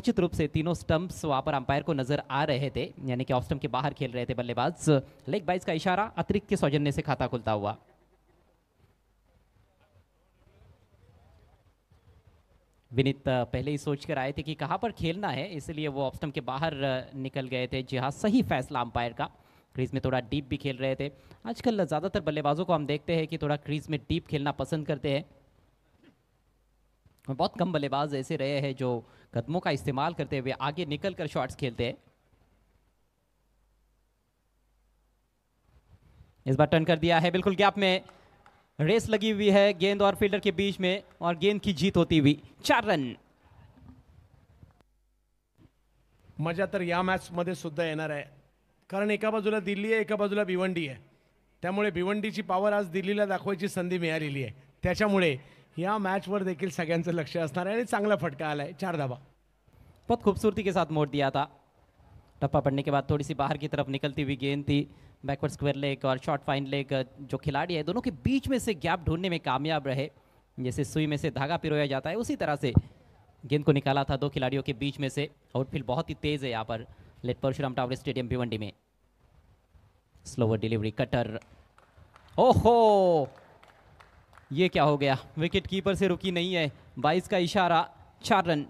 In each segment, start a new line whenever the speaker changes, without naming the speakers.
निश्चित रूप से तीनों स्टंप्स वहां पर अंपायर को नजर आ रहे थे, यानी कि ऑफ स्टंप के बाहर खेल रहे थे बल्लेबाज। लेग बाइज का इशारा, अतिरिक्त के सौजन्य से खाता खुलता हुआ। विनीत पहले ही सोच कर आए थे कि कहां पर खेलना है, इसलिए वो ऑफ स्टंप के बाहर निकल गए थे। जी हाँ, सही फैसला अंपायर का। क्रीज में थोड़ा डीप भी खेल रहे थे। आजकल ज्यादातर बल्लेबाजों को हम देखते हैं कि थोड़ा क्रीज में डीप खेलना पसंद करते हैं। बहुत कम बल्लेबाज ऐसे रहे हैं जो कदमों का इस्तेमाल करते हुए आगे निकल कर शॉट्स खेलते हैं। इस बार टर्न कर दिया है, बिल्कुल गैप में रेस लगी हुई है गेंद और फील्डर के बीच में, और गेंद की जीत होती हुई 4 रन।
मजा तर या मॅचमध्ये सुद्धा येणार आहे, कारण एका बाजूला दिल्ली आहे, एका बाजूला भिवंडी आहे. त्यामुळे भिवंडीची पॉवर आज दिल्लीला दाखवायची संधी मिळालेली आहे. त्याच्यामुळे या मॅचवर देखील सगळ्यांचं लक्ष असणार आहे आणि चांगला फटका आलाय. 4 धावा.
बहुत खूबसूरती के साथ मोड़ दिया था। टप्पा पड़ने के बाद थोड़ी सी बाहर की तरफ निकलती हुई गेंद थी। बैकवर्ड स्क्वायर लेग और शॉर्ट फाइन लेग, जो खिलाड़ी है दोनों के बीच में से गैप ढूंढने में कामयाब रहे। जैसे सुई में से धागा पिरोया जाता है उसी तरह से गेंद को निकाला था दो खिलाड़ियों के बीच में से। आउटफील्ड बहुत ही तेज है यहाँ पर late Parshuram tower stadium Bhiwandi में। स्लोवर डिलीवरी कटर, ओहो ये क्या हो गया, विकेट कीपर से रुकी नहीं है। 22 का इशारा, 4 रन।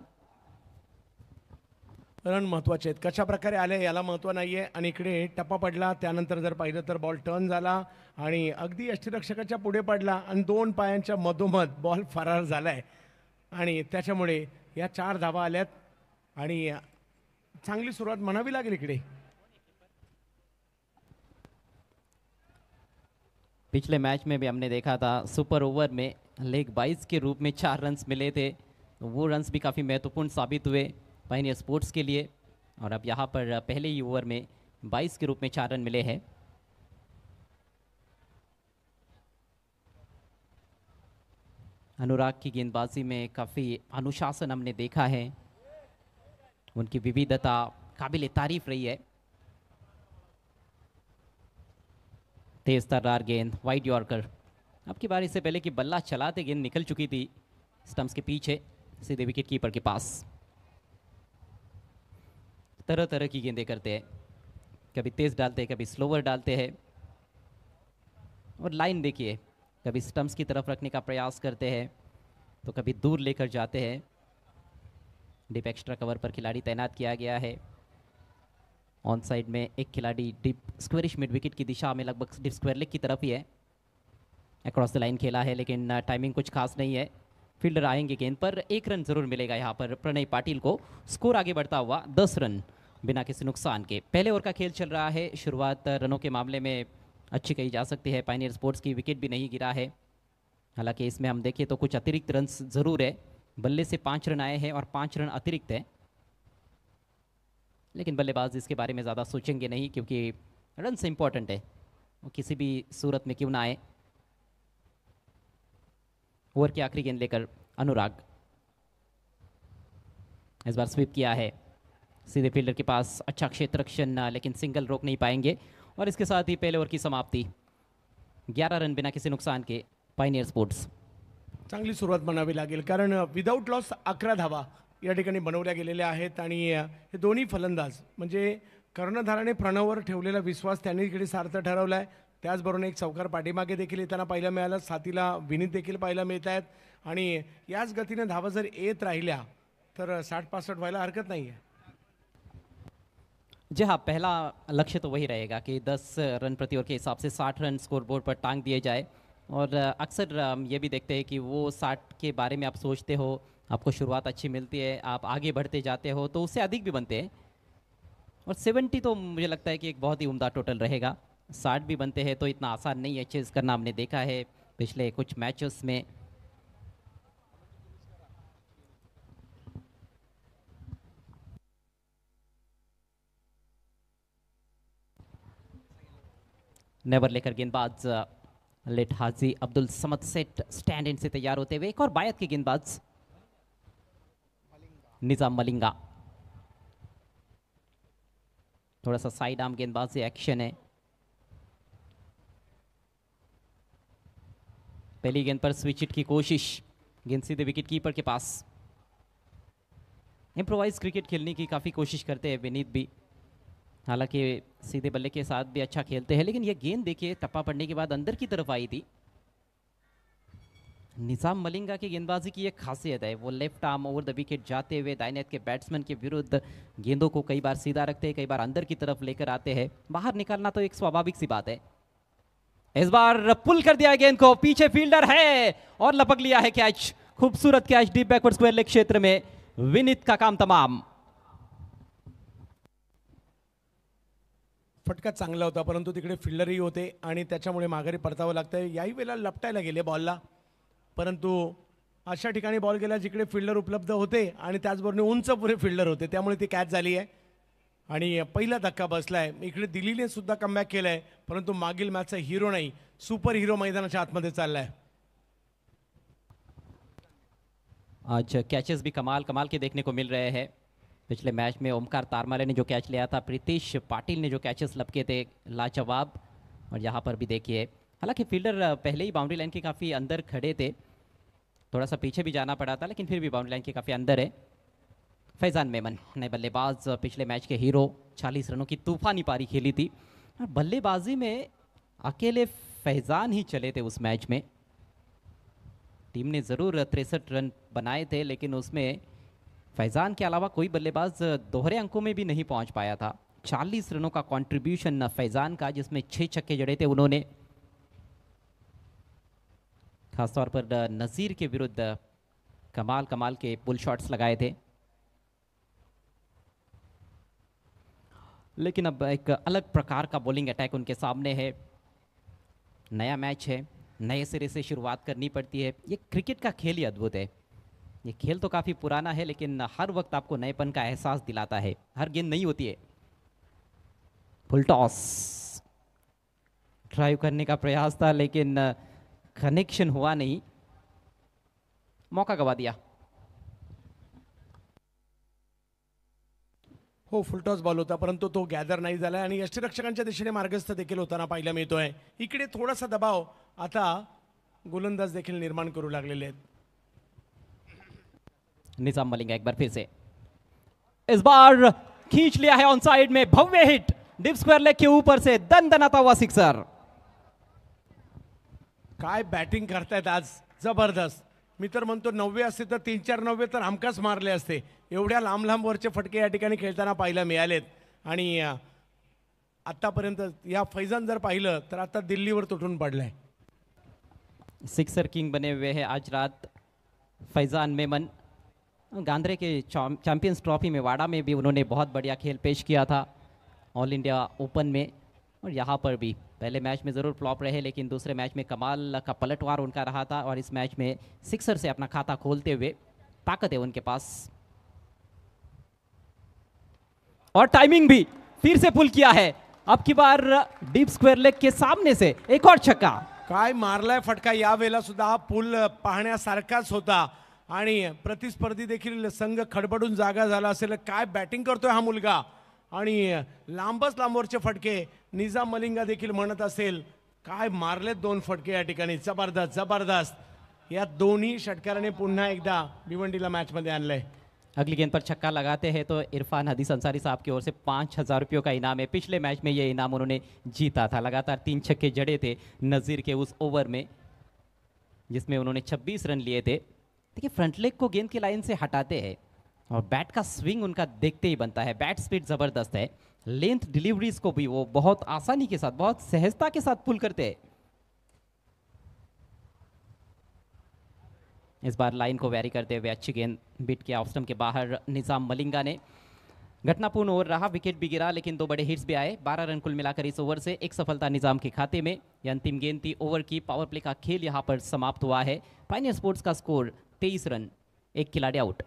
रन महत्वाचे आहेत, कशा प्रकारे आले याला महत्व नाहीये. आणि इकडे टप्पा पडला, त्यानंतर जर पाहिलं तर बॉल टर्न झाला आणि अगदी यष्टीरक्षकाच्या पुढे पडला आणि 2 पायांच्या मधोमध बॉल फरार झालाय आणि त्याच्यामुळे या 4 धावा आल्यात आणि चांगली सुरुवात म्हणावी लागेल इकडे.
पिछले मैच में भी हमने देखा था सुपर ओवर में लेग 22 के रूप में 4 रन्स मिले थे, तो वो रन्स भी काफ़ी महत्वपूर्ण साबित हुए पायनियर स्पोर्ट्स के लिए। और अब यहाँ पर पहले ही ओवर में 22 के रूप में 4 रन मिले हैं। अनुराग की गेंदबाजी में काफ़ी अनुशासन हमने देखा है, उनकी विविधता काबिल तारीफ रही है। तेज तर्रार गेंद, वाइड यॉर्कर। अब की बार इससे पहले कि बल्ला चलाते गेंद निकल चुकी थी स्टंप्स के पीछे, सीधे विकेट कीपर के पास। तरह तरह की गेंदें करते हैं, कभी तेज डालते हैं, कभी स्लोवर डालते हैं। और लाइन देखिए, कभी स्टंप्स की तरफ रखने का प्रयास करते हैं तो कभी दूर लेकर जाते हैं। डीप एक्स्ट्रा कवर पर खिलाड़ी तैनात किया गया है। ऑन साइड में एक खिलाड़ी डीप स्क्वेरिश मिड विकेट की दिशा में लगभग डीप स्क्वायर लेग की तरफ ही है। अक्रॉस द लाइन खेला है लेकिन टाइमिंग कुछ खास नहीं है। फील्डर आएंगे गेंद पर, 1 रन जरूर मिलेगा यहाँ पर प्रणय पाटिल को। स्कोर आगे बढ़ता हुआ 10 रन बिना किसी नुकसान के। पहले ओवर का खेल चल रहा है। शुरुआत रनों के मामले में अच्छी कही जा सकती है, पायनियर स्पोर्ट्स की विकेट भी नहीं गिरा है। हालांकि इसमें हम देखें तो कुछ अतिरिक्त रन ज़रूर है, बल्ले से 5 रन आए हैं और 5 रन अतिरिक्त है। लेकिन बल्लेबाज इसके बारे में ज़्यादा सोचेंगे नहीं, क्योंकि रन से इंपॉर्टेंट है, वो किसी भी सूरत में क्यों ना आए। ओवर की आखिरी गेंद लेकर अनुराग, इस बार स्वीप किया है सीधे फील्डर के पास। अच्छा क्षेत्ररक्षण, लेकिन सिंगल रोक नहीं पाएंगे। और इसके साथ ही पहले ओवर की समाप्ति, 11 रन बिना किसी नुकसान के पायनियर स्पोर्ट्स।
चांगली सुरुवात म्हणावी लागेल, कारण विदाऊट लॉस 11 धावा या ठिकाणी बनवल्या गेलेल्या आहेत. आणि हे दोन्ही फलंदाज म्हणजे कर्णधाराने प्रणववर ठेवलेला विश्वास त्यांनी इकडे सार्थ ठरवला आहे. त्याचबरोबर एक चौकार पाठीमागे देखील येताना पाहायला मिळालं. साथीला विनीत देखील पाहायला मिळत आहेत आणि याच गतीने धावा जर येत राहिल्या तर 60-65 व्हायला हरकत नाही आहे.
जी हाँ, पहला लक्ष्य तो वही रहेगा कि 10 रन प्रति ओवर के हिसाब से 60 रन स्कोर बोर्ड पर टांग दिए जाए। और अक्सर ये भी देखते हैं कि वो 60 के बारे में आप सोचते हो, आपको शुरुआत अच्छी मिलती है, आप आगे बढ़ते जाते हो तो उससे अधिक भी बनते हैं। और 70 तो मुझे लगता है कि एक बहुत ही उम्दा टोटल रहेगा। 60 भी बनते हैं तो इतना आसान नहीं है चेज़ करना, हमने देखा है पिछले कुछ मैचेस में। नेवर लेकर गेंदबाज late Haji Abdul Samad Seth stand end से तैयार होते हुए। एक और बायत के गेंदबाज निजाम मलिंगा, थोड़ा सा साइड आर्म गेंदबाज से एक्शन है। पहली गेंद पर स्विच हिट की कोशिश, गेंद सीधे विकेट कीपर के पास। इम्प्रोवाइज क्रिकेट खेलने की काफ़ी कोशिश करते हैं विनीत भी। हालांकि सीधे बल्ले के साथ भी अच्छा खेलते हैं, लेकिन ये गेंद देखिए टप्पा पड़ने के बाद अंदर की तरफ आई थी। निजाम मलिंगा की गेंदबाजी की एक खासियत है, वो left arm over the wicket जाते हुए दाहिने हाथ के बैट्समैन के विरुद्ध गेंदों को कई बार सीधा रखते हैं, कई बार अंदर की तरफ लेकर आते हैं। बाहर निकालना तो एक स्वाभाविक सी बात है। इस बार पुल कर दिया गेंद को, पीछे फील्डर है और लपक लिया है कैच। खूबसूरत catch deep backward square leg क्षेत्र में, विनीत का काम तमाम।
फटका चांगला होता, परंतु तिकडे फिल्डरही होते आणि त्याच्यामुळे माघारी परतावं लागतंय। याही वेळेला लपटायला गेले बॉलला, परंतु अशा ठिकाणी बॉल गेला जिकडे फिल्डर उपलब्ध होते आणि त्याचबरोबर उंच पुरे फिल्डर होते, त्यामुळे ती कॅच झाली आहे आणि पहिला धक्का बसलाय। इकडे दिल्लीने सुद्धा कमबॅक केलाय, परंतु मागील मॅचचा हिरो नाही, सुपर हिरो मैदानाच्या आतमध्ये चाललाय।
आज कैचेस भी कमाल कमाल के देखने को मिल रहे हैं। पिछले मैच में ओमकार तारमाले ने जो कैच लिया था, प्रीतिश पाटिल ने जो कैचेस लपके थे लाजवाब, और यहाँ पर भी देखिए हालांकि फील्डर पहले ही बाउंड्री लाइन के काफ़ी अंदर खड़े थे, थोड़ा सा पीछे भी जाना पड़ा था, लेकिन फिर भी बाउंड्री लाइन के काफ़ी अंदर है। फैजान मेमन नए बल्लेबाज, पिछले मैच के हीरो, 40 रनों की तूफानी पारी खेली थी और बल्लेबाजी में अकेले फैजान ही चले थे उस मैच में। टीम ने ज़रूर 63 रन बनाए थे, लेकिन उसमें फैजान के अलावा कोई बल्लेबाज दोहरे अंकों में भी नहीं पहुंच पाया था। 40 रनों का कंट्रीब्यूशन फैजान का, जिसमें 6 छक्के जड़े थे उन्होंने। खासतौर पर नज़ीर के विरुद्ध कमाल कमाल के पुल शॉट्स लगाए थे। लेकिन अब एक अलग प्रकार का बॉलिंग अटैक उनके सामने है। नया मैच है, नए सिरे से शुरुआत करनी पड़ती है। ये क्रिकेट का खेल ही अद्भुत है। ये खेल तो काफ़ी पुराना है, लेकिन हर वक्त आपको नएपन का एहसास दिलाता है। हर गेंद नई होती है। फुल टॉस, ड्राइव करने का प्रयास था, लेकिन कनेक्शन हुआ नहीं, मौका गवा दिया।
हो, फुलटॉस बॉल होता, परंतु तो गॅदर नाही झाला आणि यष्टिरक्षकांच्या दिशेने मार्गस्थ देखील होताना पाहायला मिळतोय। इकडे थोडासा दबाव आता गोलंदाज देखील निर्माण करू लागलेले आहेत।
निजाम मलिंगा एक बार फिर से, इस बार खींच लिया है ऑन साइड में, भव्य हिट डीप स्क्वायर लेग के ऊपर से, दनदनाता हुआ सिक्सर।
काय बॅटिंग करतायत आज, जबरदस्त। मी तर म्हणतो 90 असते तर 3-4 90 तर हमखास मारले असते। एवढ्या लांब लांब वरचे फटके या ठिकाणी खेळताना पाहायला मिळालेत आणि आतापर्यंत या फैजान जर पाहिलं तर आता दिल्लीवर तुटून पडलाय।
सिक्सर किंग बने हुए हैं आज रात फैजान मेमन। गांधरे के चैंपियंस ट्रॉफी में वाड़ा में भी उन्होंने बहुत बढ़िया खेल पेश किया था, ऑल इंडिया ओपन में, और यहाँ पर भी पहले मैच में ज़रूर फ्लॉप रहे, लेकिन दूसरे मैच में कमाल का पलटवार उनका रहा था और इस मैच में सिक्सर से अपना खाता खोलते हुए ताकत है उनके पास। और टाइमिंग भी फिर से पुल किया है, अब की बार डीप स्क्वायर लेग के सामने से एक और छक्का।
काय मारलाय फटका, या वेळेला सुद्धा हा पुल पाहण्यासारखाच होता आणि प्रतिस्पर्धी देखील संघ खडबडून जागा झाला असेल। काय बॅटिंग करतोय हा मुलगा आणि लांबच लांबवरचे फटके निजाम मलिंगा देखील म्हणत असेल। काय मारलेत 2 फटके या ठिकाणी, जबरदस्त जबरदस्त। या दोन्ही षटकाराने पुन्हा एकदा भिवंडीला मॅच मध्ये आणलंय।
अगली गेंद पर छक्का लगाते हैं तो इरफान हदीस अंसारी साहब की ओर से 5000 रुपयों का इनाम है। पिछले मैच में ये इनाम उन्होंने जीता था। लगातार 3 छक्के जड़े थे नज़ीर के उस ओवर में, जिसमें उन्होंने 26 रन लिए थे। देखिए फ्रंट लेग को गेंद की लाइन से हटाते हैं और बैट का स्विंग उनका देखते ही बनता है। बैट स्पीड ज़बरदस्त है, लेंथ डिलीवरीज को भी वो बहुत आसानी के साथ, बहुत सहजता के साथ पुल करते हैं। इस बार लाइन को वैरी करते हुए अच्छी गेंद बीट किया ऑफ स्टंप के बाहर निजाम मलिंगा ने। घटनापूर्ण ओवर रहा, विकेट भी गिरा, लेकिन 2 बड़े हिट्स भी आए। 12 रन कुल मिलाकर इस ओवर से, एक सफलता निजाम के खाते में। यह अंतिम गेंद थी ओवर की। पावर प्ले का खेल यहाँ पर समाप्त हुआ है। पायनियर स्पोर्ट्स का स्कोर 23 रन, एक खिलाड़ी आउट।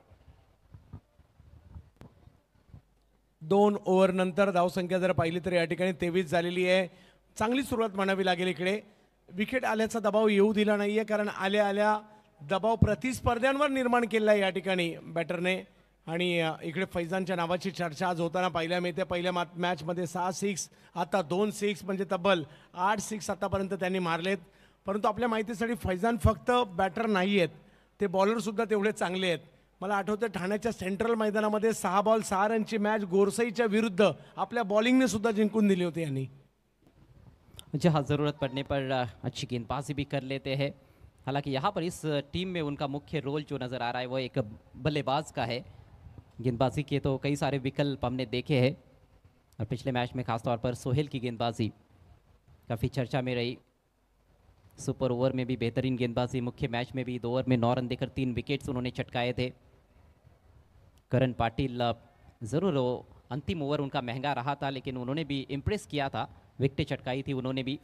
2 ओव्हर नंतर धावसंख्या जर पाहिली तर या ठिकाणी 23 झालेली आहे। चांगली सुरुवात म्हणावी लागेल। इकडे विकेट आल्याचा दबाव येऊ दिला नाहीये, कारण आल्या आल्या दबाव प्रतिस्पर्ध्यांवर निर्माण केला आहे या ठिकाणी बॅटरने। आणि इकडे फैजानच्या नावाची चर्चा आज होताना पाहायला मिळते। पहिल्या मॅचमध्ये 6 सिक्स, आता 2 सिक्स, म्हणजे तब्बल 8 सिक्स आतापर्यंत त्यांनी मारलेत। परंतु आपल्या माहितीसाठी फैजान फक्त बॅटर नाही आहेत, ते बॉलर सुद्धा तेवढे चांगले आहेत। मला आठवतं ठाण्याच्या सेंट्रल मैदानामध्ये 6 बॉल 6 रनची मॅच गोरसईच्या विरुद्ध आपल्या बॉलिंगने सुद्धा जिंकून दिली होती यांनी.
जहाँ ज़रूरत पड़ने पर अच्छी गेंदबाजी भी कर लेते हैं। हालांकि यहाँ पर इस टीम में उनका मुख्य रोल जो नज़र आ रहा है वो एक बल्लेबाज का है। गेंदबाजी के तो कई सारे विकल्प हमने देखे हैं और पिछले मैच में खासतौर पर सोहेल की गेंदबाजी काफ़ी चर्चा में रही। सुपर ओवर में भी बेहतरीन गेंदबाजी, मुख्य मैच में भी 2 ओवर में 9 रन देकर 3 विकेट्स उन्होंने चटकाए थे। करण पाटिल ज़रूर वो अंतिम ओवर उनका महंगा रहा था लेकिन उन्होंने भी इम्प्रेस किया था, विकेटें चटकाई थी उन्होंने भी।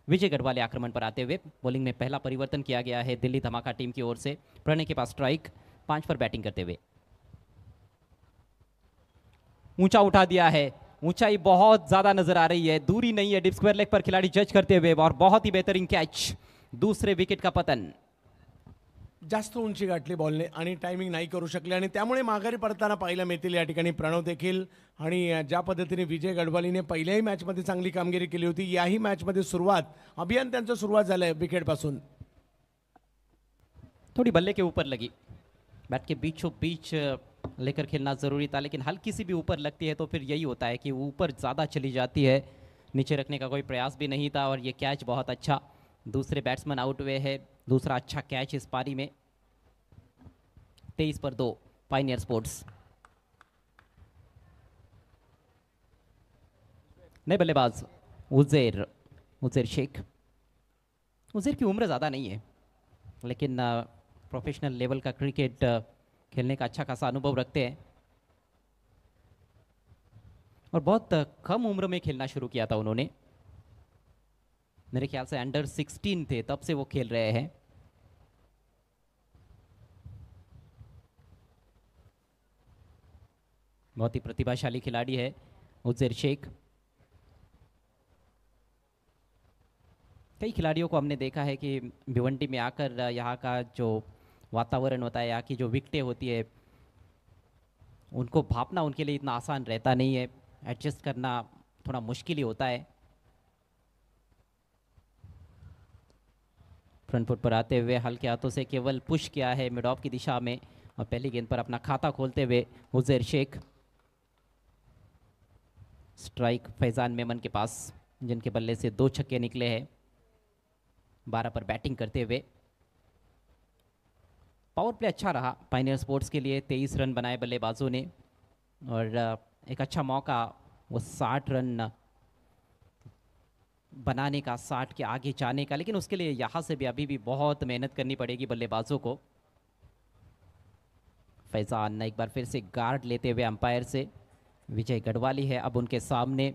विजय गढ़वाली आक्रमण पर आते हुए बॉलिंग में पहला परिवर्तन किया गया है दिल्ली धमाका टीम की ओर से। प्रणय के पास स्ट्राइक, 5 पर बैटिंग करते हुए ऊंचा उठा दिया है, ऊंचाई बहुत ज्यादा नजर आ रही है, दूरी नहीं है, डिप स्क्वायर लेग पर खिलाड़ी जज करते हुए और बहुत ही बेहतरीन कैच, दूसरे विकेट का पतन।
जास्त उंची गाठली बॉलने आणि टायमिंग नाही करू शकले आणि त्यामुळे माघारी पडताना पाहायला मिळतील या ठिकाणी प्रणव देखील. आणि ज्या पद्धतीने विजय गढवालीने पहिल्याही मॅचमध्ये चांगली कामगिरी केली होती, याही मॅचमध्ये अभियान त्यांचं सुरुवात झालंय विकेटपासून.
थोड़ी बल्ले के ऊपर लगी, बैट के बीचों बीच लेकर खेलना ज़रूरी था लेकिन हल्की सी भी ऊपर लगती है तो फिर यही होता है कि ऊपर ज़्यादा चली जाती है। नीचे रखने का कोई प्रयास भी नहीं था और ये कैच बहुत अच्छा, दूसरे बैट्समैन आउट हुए हैं, दूसरा अच्छा कैच इस पारी में। 23 पर 2 पायनियर स्पोर्ट्स। नए बल्लेबाज उज़ैर शेख। उज़ैर की उम्र ज़्यादा नहीं है लेकिन प्रोफेशनल लेवल का क्रिकेट खेलने का अच्छा खासा अनुभव रखते हैं और बहुत कम उम्र में खेलना शुरू किया था उन्होंने। मेरे ख्याल से अंडर 16 थे तब से वो खेल रहे हैं। बहुत ही प्रतिभाशाली खिलाड़ी है उज़ैर शेख। कई खिलाड़ियों को हमने देखा है कि भिवंडी में आकर यहाँ का जो वातावरण होता है, यहाँ की जो विकेटें होती है, उनको भापना उनके लिए इतना आसान रहता नहीं है, एडजस्ट करना थोड़ा मुश्किल ही होता है। फ्रंट फुट पर आते हुए हल्के हाथों से केवल पुश किया है मिड ऑफ की दिशा में और पहली गेंद पर अपना खाता खोलते हुए उज़ैर शेख। स्ट्राइक फैजान मेमन के पास, जिनके बल्ले से 2 छक्के निकले हैं। 12 पर बैटिंग करते हुए पावर प्ले अच्छा रहा पायनियर स्पोर्ट्स के लिए। 23 रन बनाए बल्लेबाजों ने और एक अच्छा मौका वो 60 रन बनाने का, 60 के आगे जाने का, लेकिन उसके लिए यहाँ से भी अभी भी बहुत मेहनत करनी पड़ेगी बल्लेबाजों को। फैजान एक बार फिर से गार्ड लेते हुए अंपायर से। विजय गढ़वाली है अब उनके सामने।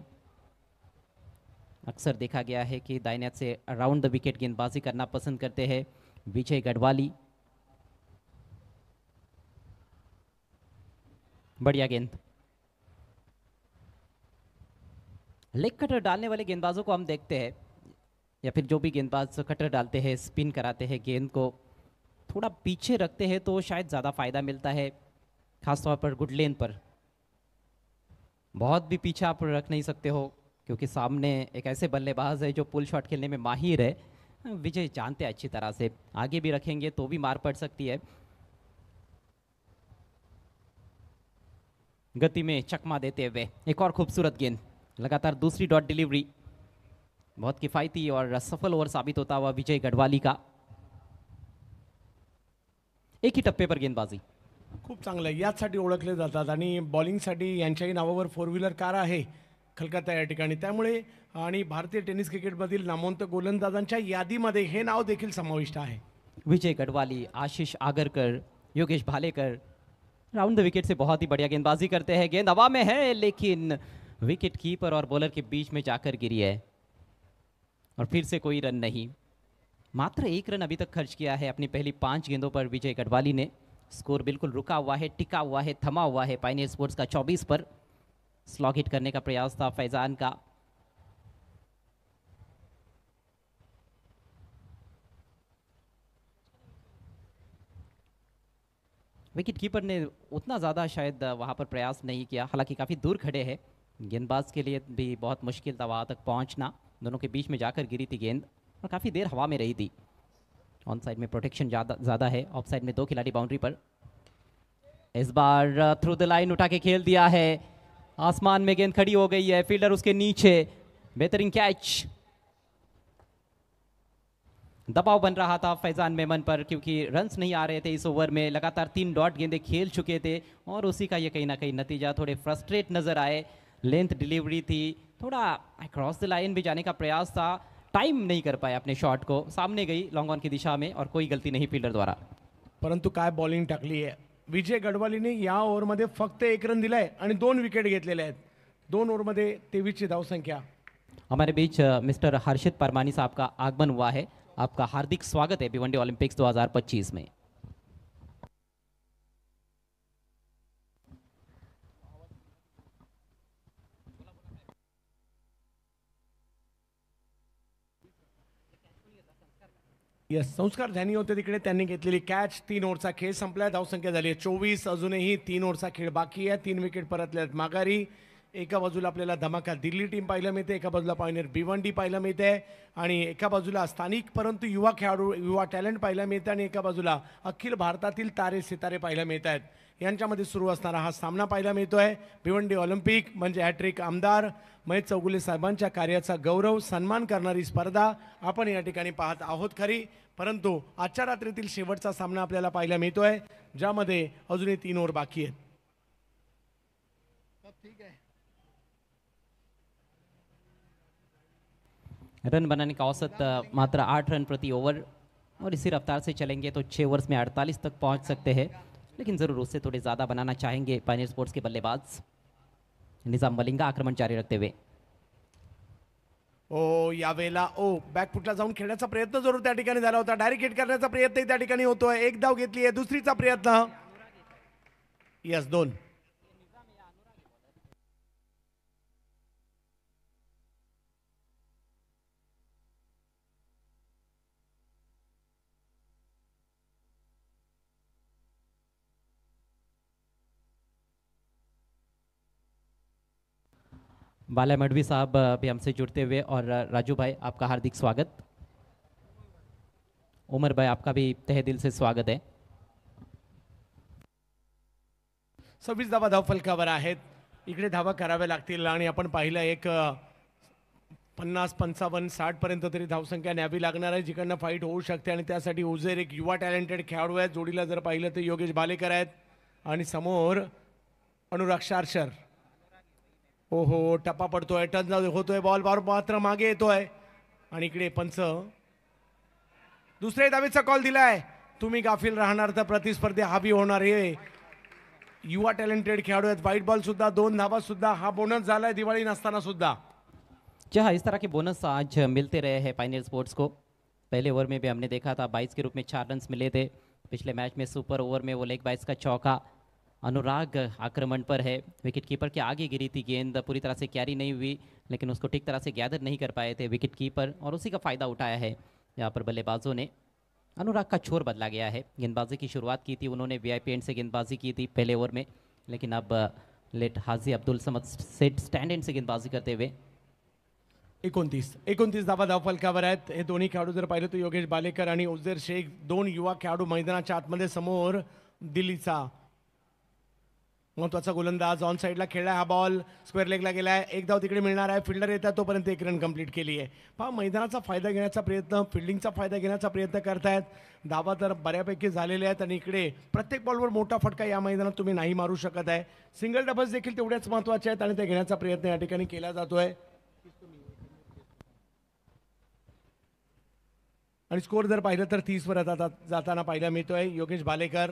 अक्सर देखा गया है कि दाहिने हाथ से अराउंड द विकेट गेंदबाजी करना पसंद करते हैं विजय गढ़वाली। बढ़िया गेंद। लेग कटर डालने वाले गेंदबाजों को हम देखते हैं या फिर जो भी गेंदबाज कटर डालते हैं, स्पिन कराते हैं, गेंद को थोड़ा पीछे रखते हैं तो शायद ज़्यादा फायदा मिलता है, खासतौर पर गुड लेन पर। बहुत भी पीछे आप रख नहीं सकते हो क्योंकि सामने एक ऐसे बल्लेबाज है जो पुल शॉट खेलने में माहिर है। विजय जानते हैं अच्छी तरह से, आगे भी रखेंगे तो भी मार पड़ सकती है। गति में चकमा देते हुए एक और खूबसूरत गेंद, लगातार दूसरी डॉट डिलीवरी, बहुत किफायती और सफल ओवर साबित होता हुआ विजय गढ़वाली का। एक ही टप्पे पर गेंदबाजी
खूप चांगलं आहे, याचसाठी ओळखले जातात आणि बॉलिंगसाठी यांच्याही नावावर 4 व्हीलर कार आहे कलकत्ता या ठिकाणी. त्यामुळे आणि भारतीय टेनिस क्रिकेटमधील नामवंत गोलंदाजांच्या यादीमध्ये हे नाव देखील समाविष्ट आहे.
Vijay Gadhwali, Ashish Agarkar, Yogesh Bhalekar round the wicket से बहुत ही बढ़िया गेंदबाजी करते हैं। गेंद हवा में है लेकिन विकेट कीपर और बॉलर के बीच में जाकर गिरी है और फिर से कोई रन नहीं। मात्र 1 रन अभी तक खर्च किया है अपनी पहली 5 गेंदों पर विजय गढ़वाली ने। स्कोर बिल्कुल रुका हुआ है, टिका हुआ है, थमा हुआ है पायनियर स्पोर्ट्स का। 24 पर स्लॉग हिट करने का प्रयास था फैजान का। विकेट कीपर ने उतना ज़्यादा शायद वहाँ पर प्रयास नहीं किया, हालांकि काफ़ी दूर खड़े हैं, गेंदबाज के लिए भी बहुत मुश्किल था वहाँ तक पहुँचना। दोनों के बीच में जाकर गिरी थी गेंद और काफ़ी देर हवा में रही थी। ऑन साइड में प्रोटेक्शन ज़्यादा है, ऑफ साइड में 2 खिलाड़ी बाउंड्री पर। इस बार थ्रू द लाइन उठा के खेल दिया है, आसमान में गेंद खड़ी हो गई है, फील्डर उसके नीचे, बेहतरीन कैच। दबाव बन रहा था फैजान मेमन पर क्योंकि रन्स नहीं आ रहे थे इस ओवर में, लगातार 3 डॉट गेंदें खेल चुके थे और उसी का ये कहीं ना कहीं नतीजा, थोड़े फ्रस्ट्रेट नजर आए। लेंथ डिलीवरी थी, थोड़ा क्रॉस द लाइन भी जाने का प्रयास था, टाइम नहीं कर पाए अपने शॉट को, सामने गई लॉन्ग ऑन की दिशा में और कोई गलती नहीं फील्डर द्वारा।
परंतु काय बॉलिंग टाकली आहे विजय गडवालीने या ओव्हरमध्ये, फक्त 1 रन दिलाय आणि 2 विकेट घेतलेले आहेत। 2 ओव्हरमध्ये 23ची धावसंख्या।
हमारे बीच मिस्टर हर्षित परमानी साहब का आगमन हुआ है, आपका हार्दिक स्वागत है भिवंडी ओलंपिक्स 2025 में।
यस, संस्कार ध्यानी होते तिकडे, त्यांनी घेतलेली कॅच। 3 ओव्हरचा खेळ संपलाय, धावसंख्या झाली आहे 24। अजूनही 3 ओव्हरचा खेळ बाकी आहे, 3 विकेट परतले आहेत माघारी। एका बाजूला आपल्याला धमाका दिल्ली टीम पाहायला मिळते, एका बाजूला पायनियर भिवंडी पाहायला मिळते आणि एका बाजूला स्थानिक परंतु युवा खेळाडू, युवा टॅलेंट पाहायला मिळते आणि एका बाजूला अखिल भारतातील तारे सितारे पाहायला मिळत आहेत। यांच्यामध्ये सुरू असणारा हा सामना पाहायला मिळतोय। भिवंडी ऑलिम्पिक म्हणजे हॅट्रिक आमदार महेश चौगुले साहेबांच्या कार्याचा गौरव सन्मान करणारी स्पर्धा आपण या ठिकाणी पाहत आहोत खरी, परंतु आजच्या रात्रीतील शेवटचा सामना आपल्याला पाहायला मिळतोय ज्यामध्ये अजूनही 3 ओव्हर बाकी आहेत।
रन बनाने का औसत मात्र 8 रन प्रति ओवर और इसी रफ्तार से चलेंगे तो 6 ओवर्स में 48 तक पहुंच सकते हैं, लेकिन ज़रूर उससे थोड़े ज़्यादा बनाना चाहेंगे पायनियर स्पोर्ट्स के बल्लेबाज। निजाम मलिंगा आक्रमण जारी रखते हुए,
ओ यावेळेला बॅकफुटला जाऊन खेळण्याचा प्रयत्न जरूर त्या ठिकाणी झाला होता, डायरेक्ट हिट करण्याचा प्रयत्न त्या ठिकाणी होतोय। एक धाव घेतली आहे, दुसरीचा प्रयत्न, यस 2।
बाला मडवी साहब भी हमसे जुड़ते हुए, और राजू भाई आपका हार्दिक स्वागत। उमर भाई आपका भी तहे दिल से स्वागत है।
26 धावा धावफलकावर आहेत, इकडे धावा कराव्या लागतील आणि आपण पाहिलं एक 50, 55, 60 पर्यंत तरी धावसंख्या न्यावी लागणार आहे, जिकडनं फाईट होऊ शकते आणि त्यासाठी उजेर एक युवा टॅलेंटेड खेळाडू आहेत। जोडीला जर पाहिलं तर योगेश बालेकर आहेत आणि समोर अनुराग शारशर। ओहो, टप्पा पडतोय, टच होतोय, बॉल मात्र मागे येतोय आणि इकडे पंच दुसऱ्या धावेचा कॉल दिलाय। तुम्ही गाफील राहणार तर प्रतिस्पर्धी हावी होणार, हे युवा टॅलेंटेड खेळाडू आहेत। व्हाईट बॉल सुद्धा, 2 धावा सुद्धा, हा बोनस झालाय दिवाळी नसताना सुद्धा।
जी हाँ, इस तरह के बोनस आज मिलते रहे हैं पायनियर स्पोर्ट्स को। पहले ओवर में भी हमने देखा था 22 के रूप में 4 रन मिले थे, पिछले मैच में सुपर ओवर में वो लेग बाइस का चौका। अनुराग आक्रमण पर है, विकेट कीपर के आगे गिरी थी गेंद, पूरी तरह से कैरी नहीं हुई, लेकिन उसको ठीक तरह से गैदर नहीं कर पाए थे विकेट कीपर और उसी का फ़ायदा उठाया है यहाँ पर बल्लेबाजों ने। अनुराग का छोर बदला गया है, गेंदबाजी की शुरुआत की थी उन्होंने, वीआईपी एंड से गेंदबाजी की थी पहले ओवर में, लेकिन अब late Haji Abdul Samad Seth stand end से गेंदबाजी करते हुए।
29 धावा धावफलकावर आहेत। हे दोन्ही खेळाडू जर पाहिलं तर योगेश बालेकर आणि उजैर शेख, 2 युवा खेळाडू मैदानाच्या आतमध्ये। समोर दिल्लीचा महत्वाचा गोलंदाज ऑन साईडला खेळलाय, हा बॉल स्क्वेअर लेगला गेलाय, एक धाव तिकडे मिळणार आहे। फिल्डर येतात तोपर्यंत 1 रन कंप्लीट केली आहे। पहा, मैदानाचा फायदा घेण्याचा प्रयत्न, फिल्डिंगचा फायदा घेण्याचा प्रयत्न करतायत। धावा तर बऱ्यापैकी झालेले आहेत आणि इकडे प्रत्येक बॉलवर मोठा फटका या मैदानात तुम्ही नाही मारू शकत आहे। सिंगल डबल्स देखील तेवढ्याच महत्वाचे आहेत आणि ते घेण्याचा प्रयत्न या ठिकाणी केला जातोय आणि स्कोर जर पाहिलं तर 30 वर जाताना पाहायला मिळतोय। योगेश बालेकर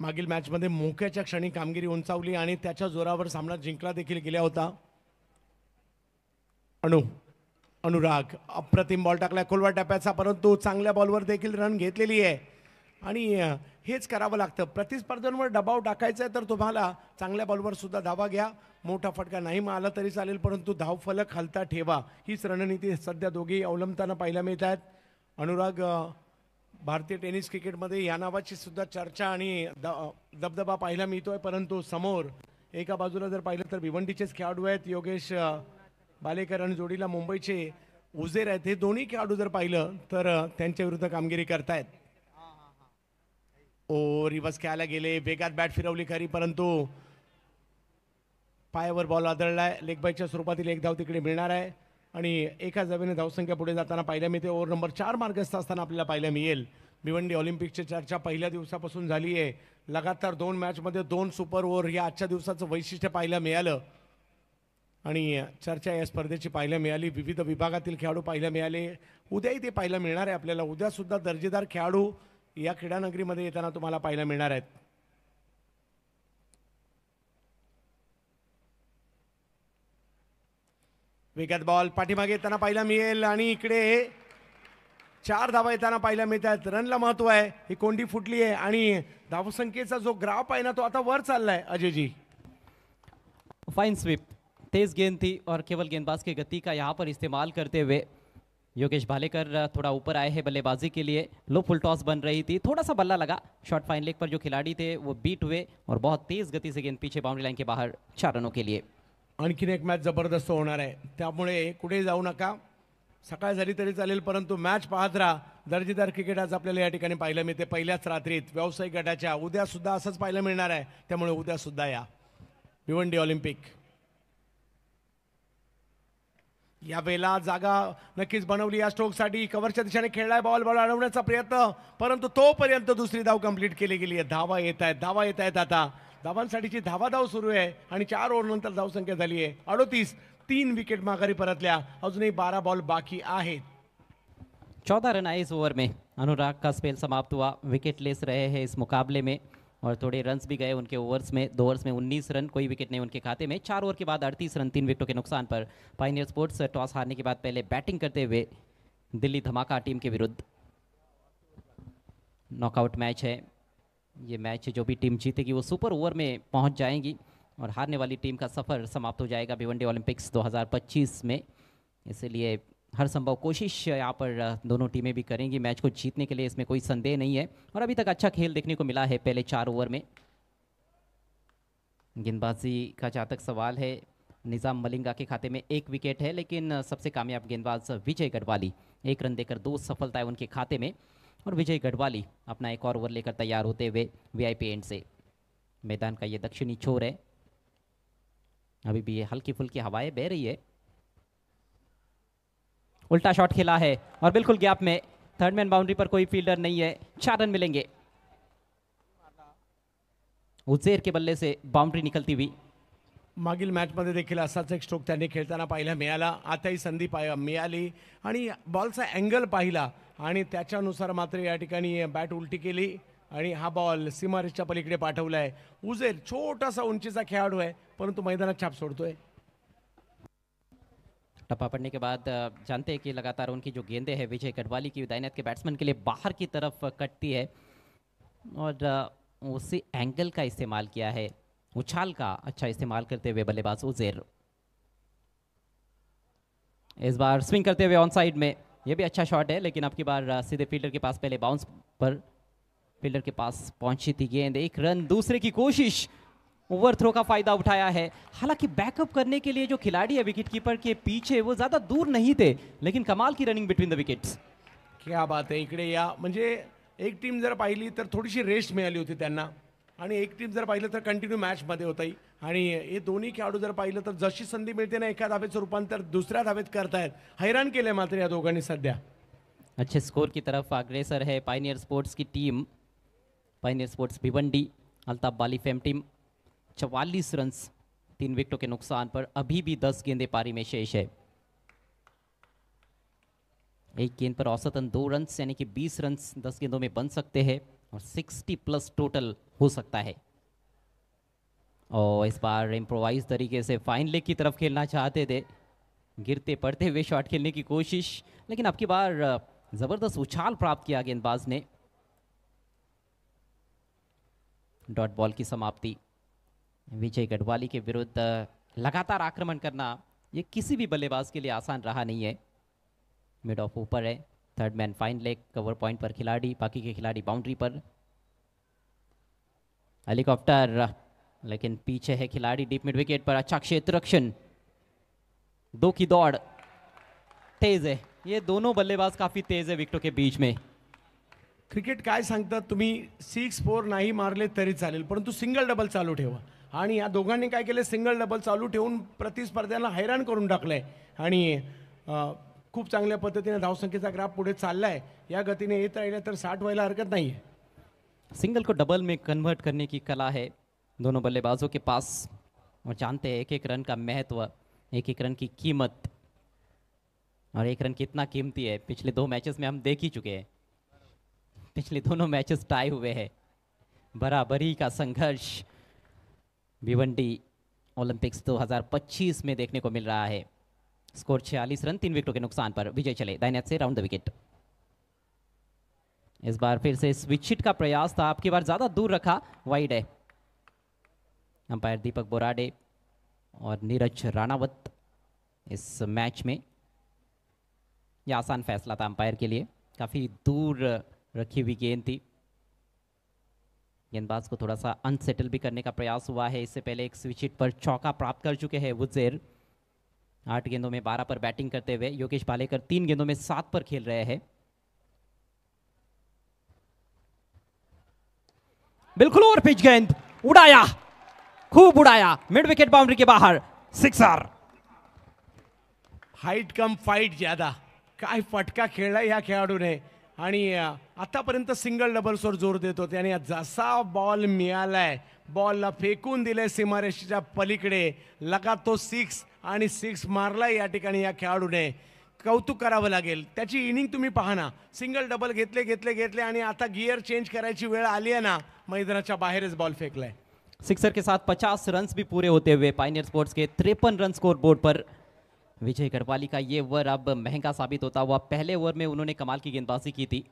मागील मॅचमध्ये मोक्याच्या क्षणी कामगिरी उंचावली आणि त्याच्या जोरावर सामना जिंकला देखील गेला होता। अनुराग अप्रतिम बॉल टाकला खोलवर टप्प्याचा, परंतु चांगल्या बॉलवर देखील रन घेतलेली आहे आणि हेच करावं लागतं। प्रतिस्पर्ध्यांवर दबाव टाकायचा आहे तर तुम्हाला चांगल्या बॉलवर सुद्धा धावा घ्या, मोठा फटका नाही मिळाला तरी चालेल, परंतु धावफलक हलता ठेवा, हीच रणनीती सध्या दोघेही अवलंबताना पाहायला मिळत आहेत। अनुराग भारतीय टेनिस क्रिकेटमध्ये या नावाची सुद्धा चर्चा आणि दबदबा पाहायला मिळतोय, परंतु समोर एका बाजूला जर पाहिलं तर भिवंडीचेच खेळाडू आहेत योगेश बालेकर आणि जोडीला मुंबईचे उजेर आहेत। हे दोन्ही खेळाडू जर पाहिलं तर त्यांच्या विरुद्ध कामगिरी करतायत। रिवर्स खेळायला गेले, वेगात बॅट फिरवली खरी, परंतु पायावर बॉल आदळलाय. लेग बायच्या स्वरूपातील एक धाव तिकडे मिळणार आहे आणि एका धावेने धावसंख्या पुढे जाताना पाहायला मिळते. ओव्हर नंबर 4 मार्गस्थ असताना आपल्याला पाहायला मिळेल. भिवंडी ऑलिम्पिकची चर्चा पहिल्या दिवसापासून झाली आहे. लगातार 2 मॅचमध्ये 2 सुपर ओव्हर या आजच्या दिवसाचं वैशिष्ट्य पाहायला मिळालं आणि चर्चा या स्पर्धेची पाहायला मिळाली. विविध विभागातील खेळाडू पाहायला मिळाले. उद्याही ते पाहायला मिळणार आहे आपल्याला. उद्यासुद्धा दर्जेदार खेळाडू या क्रीडानगरीमध्ये येताना तुम्हाला पाहायला मिळणार आहेत. वेगात बॉल पाठीमागे येताना पाहायला मिळेल आणि इकडे 4 धावा येताना पाहायला मिळतात. रनला महत्व आहे. ही कोंडी फुटली आहे आणि धावसंख्येचा जो ग्राफ आहे ना तो आता वर चाललाय. अजयजी,
फाइन स्वीप, तेज गेंद थी और केवल गेंदबाज की गति का यहाँ पर इस्तेमाल करते हुए योगेश भालेकर थोड़ा ऊपर आए हैं बल्लेबाजी के लिए. लो फुल टॉस बन रही थी, थोड़ा सा बल्ला लगा. शॉर्ट फाइन लेग पर जो खिलाड़ी थे वो बीट हुए और बहुत तेज गति से गेंद पीछे बाउंड्री लाइन के बाहर 4 रनों के लिए.
आणखीन एक मॅच जबरदस्त होणार आहे, त्यामुळे कुठे जाऊ नका. सकाळ झाली तरी चालेल, परंतु मॅच पाहत राहा. दर्जेदार क्रिकेट आज आपल्याला या ठिकाणी पाहायला मिळते. पहिल्याच रात्रीत व्यावसायिक गटाच्या. उद्या सुद्धा असंच पाहायला मिळणार आहे, त्यामुळे उद्या सुद्धा या. भिवंडी ऑलिम्पिक या वेळेला जागा नक्कीच बनवली या स्ट्रोकसाठी. कव्हरच्या दिशेने खेळलाय बॉल, बॉल अडवण्याचा प्रयत्न, परंतु तोपर्यंत दुसरी धाव कंप्लीट केली गेली आहे. धावा येत आहेत आता. धावांसाठीची धावाधाव सुरू आहे आणि 4 ओव्हर नंतर धावसंख्या झाली आहे 38. 3 विकेट माघारी परतल्या. अजूनही 12 बॉल बाकी आहेत.
14 रन आए इस ओवर में. अनुराग का स्पेल समाप्त हुआ. विकेट लेस रहे हैं इस मुकाबले में और थोड़े रन्स भी गए उनके ओवर्स में. 2 ओवर्स में 19 रन, कोई विकेट नहीं उनके खाते में. 4 ओवर के बाद 38 रन 3 विकेटों के नुकसान पर. पायनियर स्पोर्ट्स टॉस हारने के बाद पहले बैटिंग करते हुए दिल्ली धमाका टीम के विरुद्ध. नॉकआउट मैच है ये. मैच जो भी टीम जीतेगी वो सुपर ओवर में पहुंच जाएंगी और हारने वाली टीम का सफ़र समाप्त हो जाएगा भिवंडी ओलंपिक्स 2025 में. इसलिए हर संभव कोशिश यहाँ पर दोनों टीमें भी करेंगी मैच को जीतने के लिए, इसमें कोई संदेह नहीं है. और अभी तक अच्छा खेल देखने को मिला है पहले 4 ओवर में. गेंदबाजी का जहाँ तक सवाल है, निज़ाम मलिंगा के खाते में 1 विकेट है, लेकिन सबसे कामयाब गेंदबाज विजय गढ़वाली. 1 रन देकर 2 सफलताएं उनके खाते में और विजय गढ़वाली अपना एक और ओवर लेकर तैयार होते हुए वीआईपी एंड से. मैदान का ये दक्षिणी छोर है. अभी भी ये हल्की फुल्की हवाएं बह रही है. उल्टा शॉट खेला है और बिल्कुल गैप में. थर्ड मैन बाउंड्री पर कोई फील्डर नहीं है. 4 रन मिलेंगे. उजेर के बल्ले से बाउंड्री निकलती हुई.
मागील मॅचमध्ये देखील असाच एक स्ट्रोक त्यांनी खेळताना पाहायला मिळाला. आताही संधी मिळाली आणि बॉलचा अँगल पाहिला आणि त्याच्यानुसार मात्र या ठिकाणी बॅट उलटी केली आणि हा बॉल सीमारेषच्या पलीकडे पाठवलाय. उजेर छोटासा उंचीचा खेळाडू आहे, परंतु मैदानात छाप सोडतोय.
टप्पा पड़ने के बाद जानते हैं कि लगातार उनकी जो गेंदें हैं विजय गढ़वाली की दाहिने हाथ के बैट्समैन के लिए बाहर की तरफ कटती है और उसी एंगल का इस्तेमाल किया है, उछाल का अच्छा इस्तेमाल करते हुए बल्लेबाज उजेर. इस बार स्विंग करते हुए ऑन साइड में. ये भी अच्छा शॉट है, लेकिन अब की बार सीधे फील्डर के पास पहले बाउंस पर फील्डर के पास पहुंची थी गेंद. 1 रन. दूसरे की कोशिश. ओवर थ्रो का फायदा उठाया है. हालांकि बैकअप करने के लिए जो खिलाड़ी है विकेट कीपर के पीछे वो ज्यादा दूर नहीं थे, लेकिन कमाल की रनिंग बिटवीन द विकेट्स.
क्या बात आहे. इकडे या. म्हणजे एक टीम जर पाहिली तर थोडीशी रेस्ट मिळाली होती त्यांना आणि एक टीम जर पाहिलं तर कंटिन्यू मॅचमध्ये होती. आणि हे दोन्ही खेळाडू जर पाहिलं तर जशी संधी मिळते ना एका धावेचं रूपांतर दुसऱ्या धावेत करतायत. हैराण केलंय मात्र या दोघांनी सध्या.
अच्छे स्कोर की तरफ अग्रेसर है पायनियर स्पोर्ट्स की team. Pioneer sports Bhiwandi Altaf Bali fame team. 44 run 3 विकेटों के नुकसान पर. अभी भी 10 गेंदें पारी में शेष है. एक गेंद पर औसतन 2 रन यानी कि 20 रन 10 गेंदों में बन सकते हैं और 60+ टोटल हो सकता है. और इस बार इम्प्रोवाइज तरीके से फाइन लेग की तरफ खेलना चाहते थे. गिरते पड़ते हुए शॉट खेलने की कोशिश, लेकिन अब की बार जबरदस्त उछाल प्राप्त किया गेंदबाज ने. डॉट बॉल की समाप्ति. विजय गढ़वाली के विरुद्ध लगातार आक्रमण करना ये किसी भी बल्लेबाज के लिए आसान रहा नहीं है. मिड ऑफ ऊपर है. Third man fine leg. Cover point पर खिलाड़ी, बाकी के खिलाड़ी बाउंड्री पर. हेलीकॉप्टर, लेकिन पीछे है खिलाड़ी डीप मिड विकेट पर. अच्छा क्षेत्र रक्षण. 2 की दौड़. तेज है. ये दोनों बल्लेबाज काफी तेज है विकेटों के बीच में.
क्रिकेट काय सांगतात, तुम्ही 6-4 नाही मारले तरी चालेल, परंतु सिंगल डबल चालू ठेवा. आणि या दोघांनी काय केलं, सिंगल डबल चालू ठेवून प्रतिस्पर्ध्यांना हैराण करून टाकलंय. आणि खूप चांगल्या पद्धतीने धावसंख्येचा ग्राफ पुढे चाललाय. या गतीने येत राहिलं तर 60 व्हायला हरकत नाही.
सिंगल को डबल में कन्वर्ट करने की कला है दोनों बल्लेबाजों के पास, और जानते हैं एक एक रन का महत्व, एक एक रन की कीमत, और एक रन कितना कीमती है. पिछले 2 मैचेस में हम देख ही चुके हैं. पिछले दोनों मैचेस टाई हुए हैं. बराबरी का संघर्ष भिवंडी ओलंपिक्स 2025 में देखने को मिल रहा है. स्कोर 46 रन 3 विकेटों के नुकसान पर विजय चले दाहिने हाथ से राउंड द विकेट. इस बार फिर से स्विच हिट का प्रयास था, आपकी बार ज्यादा दूर रखा, वाइड है. अंपायर दीपक बोराडे और नीरज राणावत इस मैच में. यह आसान फैसला था अंपायर के लिए, काफी दूर रखी हुई गेंद थी. गेंदबाज को थोड़ा सा अनसेटल भी करने का प्रयास हुआ है. इससे पहले एक स्विच हिट पर चौका प्राप्त कर चुके हैं वुडजेर. 8 गेंदों में 12 पर बैटिंग करते हुए योगेश पालेकर 3 गेंदों में 7 पर खेल रहे हैं. बिल्कुल ओवर पिच गेंद, उड़ाया, खूब उड़ाया, मिड विकेट बाउंड्री के बाहर, सिक्सर.
हाईट कम फाईट ज्यादा. काय फटका खेळला या खेळाडूने. आणि आतापर्यंत सिंगल डबल्सवर जोर देत होते, आणि जसा बॉल मिळालाय, बॉलला फेकून दिले सीमारेषेच्या पलीकडे, लगा तो 6 आणि 6 मारलाय या ठिकाणी या खेळाडूने. कौतुक करावं लागेल. त्याची इनिंग तुम्ही पहा ना, सिंगल डबल घेतले घेतले घेतले आणि आता गियर चेंज करायची वेळ आली आहे ना, मैदानाच्या बाहेरच बॉल फेकलाय.
सिक्सर के साथ 50 रन्स भी पूरे होते हुए पायनियर स्पोर्ट्स के 53 रन स्कोर बोर्ड पर विजय गढ़वाली का ये ओवर अब महंगा साबित होता हुआ. पहले ओवर में उन्होंने कमाल की गेंदबाजी की थी.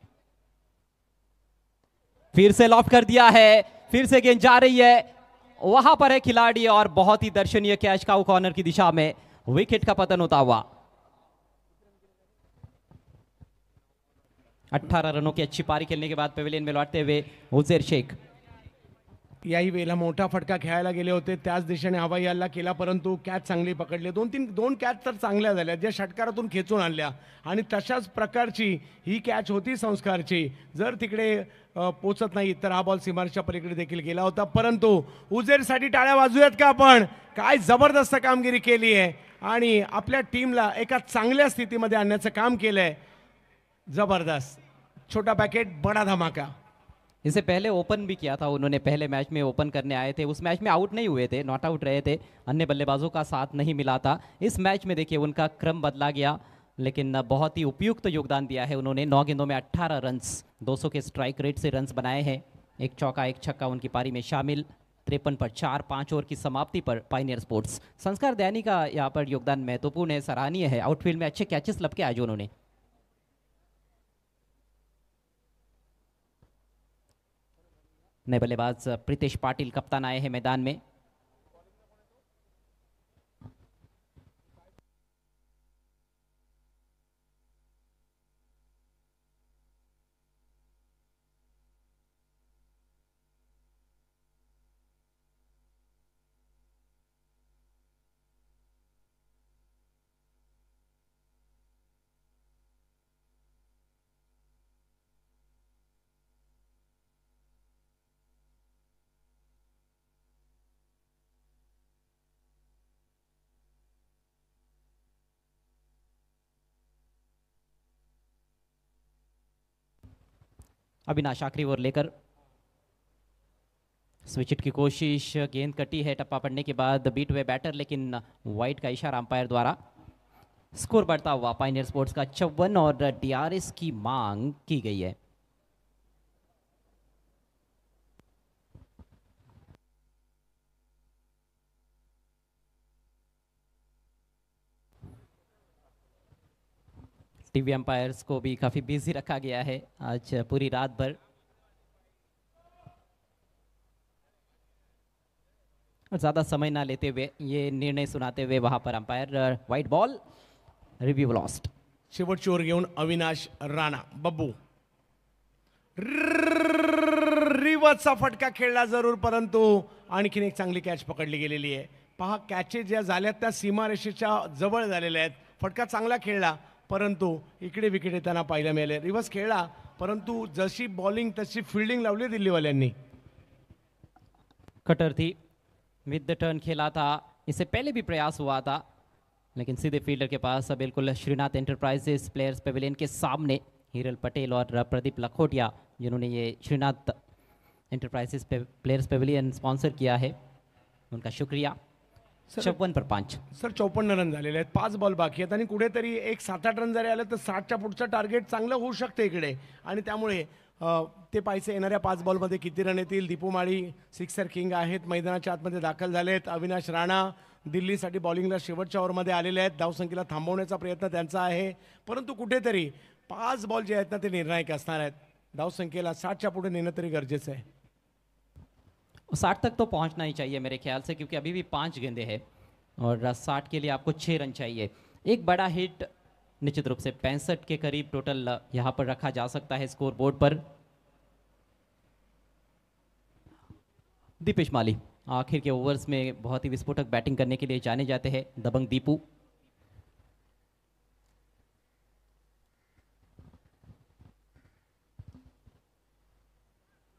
फिर से लॉफ कर दिया है, फिर से गेंद जा रही है, वहां पर है खिलाड़ी और बहुत ही दर्शनीय कैच काउ कॉर्नर की दिशा में विकेट का पतन होता हुआ. 18 रनों की अच्छी पारी खेलने के बाद पवेलियन में लौटते हुए उजैर शेख.
याही वेळेला मोठा फटका खेळायला गेले होते, त्याच दिशेने हवाई हल्ला केला, परंतु कॅच चांगली पकडली. 2 कॅच तर चांगल्या झाल्या, ज्या षटकारातून खेचून आणल्या. आणि तशाच प्रकारची ही कॅच होती संस्कारची. जर तिकडे पोचत नाही तर हा बॉल सीमारेषेच्या पलीकडे देखील गेला होता. परंतु उजेरसाठी टाळ्या वाजूयात का आपण. काय जबरदस्त कामगिरी केली आहे आणि आपल्या टीमला एका चांगल्या स्थितीमध्ये आणण्याचं काम केलंय. जबरदस्त. छोटा पैकेट बड़ा धमाका.
इससे पहले ओपन भी किया था उन्होंने, पहले मैच में ओपन करने आए थे. उस मैच में आउट नहीं हुए थे, नॉट आउट रहे थे, अन्य बल्लेबाजों का साथ नहीं मिला था. इस मैच में देखिए उनका क्रम बदला गया, लेकिन बहुत ही उपयुक्त योगदान दिया है उन्होंने. 9 गेंदों में 18 रन्स, 200 के स्ट्राइक रेट से रन्स बनाए हैं. एक चौका एक छक्का उनकी पारी में शामिल. 53 पर 4, 5 ओवर की समाप्ति पर पायनियर स्पोर्ट्स. संस्कार दयानी का यहाँ पर योगदान महत्वपूर्ण है, सराहनीय है. आउटफील्ड में अच्छे कैचेस लपके आज उन्होंने. नए बल्लेबाज प्रीतेश पाटिल कप्तान आए हैं मैदान में. अविनाश आखिरी ओवर लेकर स्विच हिट की कोशिश, गेंद कटी है, टप्पा पड़ने के बाद बीट हुए बैटर, लेकिन वाइड का इशारा अंपायर द्वारा. स्कोर बढ़ता हुआ पायनियर स्पोर्ट्स का 54 और डीआरएस की मांग की गई है. टीवी अंपायर्स को भी काफी बिजी रखा गया है आज पूरी रात भर. और ज्यादा समय ना लेते हुए ये निर्णय सुनाते हुए वहां पर umpire wide ball, review lost.
शेवटची ओव्हर घेऊन अविनाश राणा. बब्बू रिवर्सचा फटका खेळला जरूर, परंतु आणखीन एक चांगली कॅच पकडली गेलेली आहे. पहा, कॅचेस ज्या झाल्यात त्या सीमारेषेच्या जवळ झालेल्या आहेत. फटका चांगला खेळला, परंतु इकडे विकेट येताना पाहायला मिळाले. रिवर्स खेळला, परंतु जशी बॉलिंग तशी फिल्डिंग लावली दिल्लीवाल्यांनी.
कटर थी, विद द टर्न खेला था, इससे पहले भी प्रयास हुआ था लेकिन सीधे फील्डर के पास बिल्कुल श्रीनाथ एंटरप्राइजेस प्लेयर्स पेविलियन के सामने हिरल पटेल और प्रदीप लखोटिया जिन्होंने ये Srinath enterprises players pavilion sponsor किया है, उनका शुक्रिया. 54 पर 5.
सर 54 रन झालेले आहेत, 5 बॉल बाकी आहेत आणि कुठेतरी एक 7-8 रन जरी आले तर 60च्या पुढचं टार्गेट चांगलं होऊ शकते इकडे. आणि त्यामुळे ते पाहिजे येणाऱ्या 5 बॉलमध्ये किती रन येतील. दीपू माळी सिक्सर किंग आहेत, मैदानाच्या आतमध्ये दाखल झालेत. अविनाश राणा दिल्लीसाठी बॉलिंगला शेवटच्या ओव्हरमध्ये आलेले आहेत. धावसंख्येला थांबवण्याचा प्रयत्न त्यांचा आहे, परंतु कुठेतरी 5 बॉल जे आहेत ना ते निर्णायक असणार आहेत. धावसंख्येला 60च्या पुढे नेणं तरी गरजेचं आहे.
60 तक तो पहुंचना ही चाहिए मेरे ख्याल से, क्योंकि अभी भी 5 गेंदे हैं और 60 के लिए आपको 6 रन चाहिए. एक बड़ा हिट निश्चित रूप से 65 के करीब टोटल यहां पर रखा जा सकता है स्कोर बोर्ड पर. दीपेश माली आखिर के ओवर्स में बहुत ही विस्फोटक बैटिंग करने के लिए जाने जाते हैं. दबंग दीपू.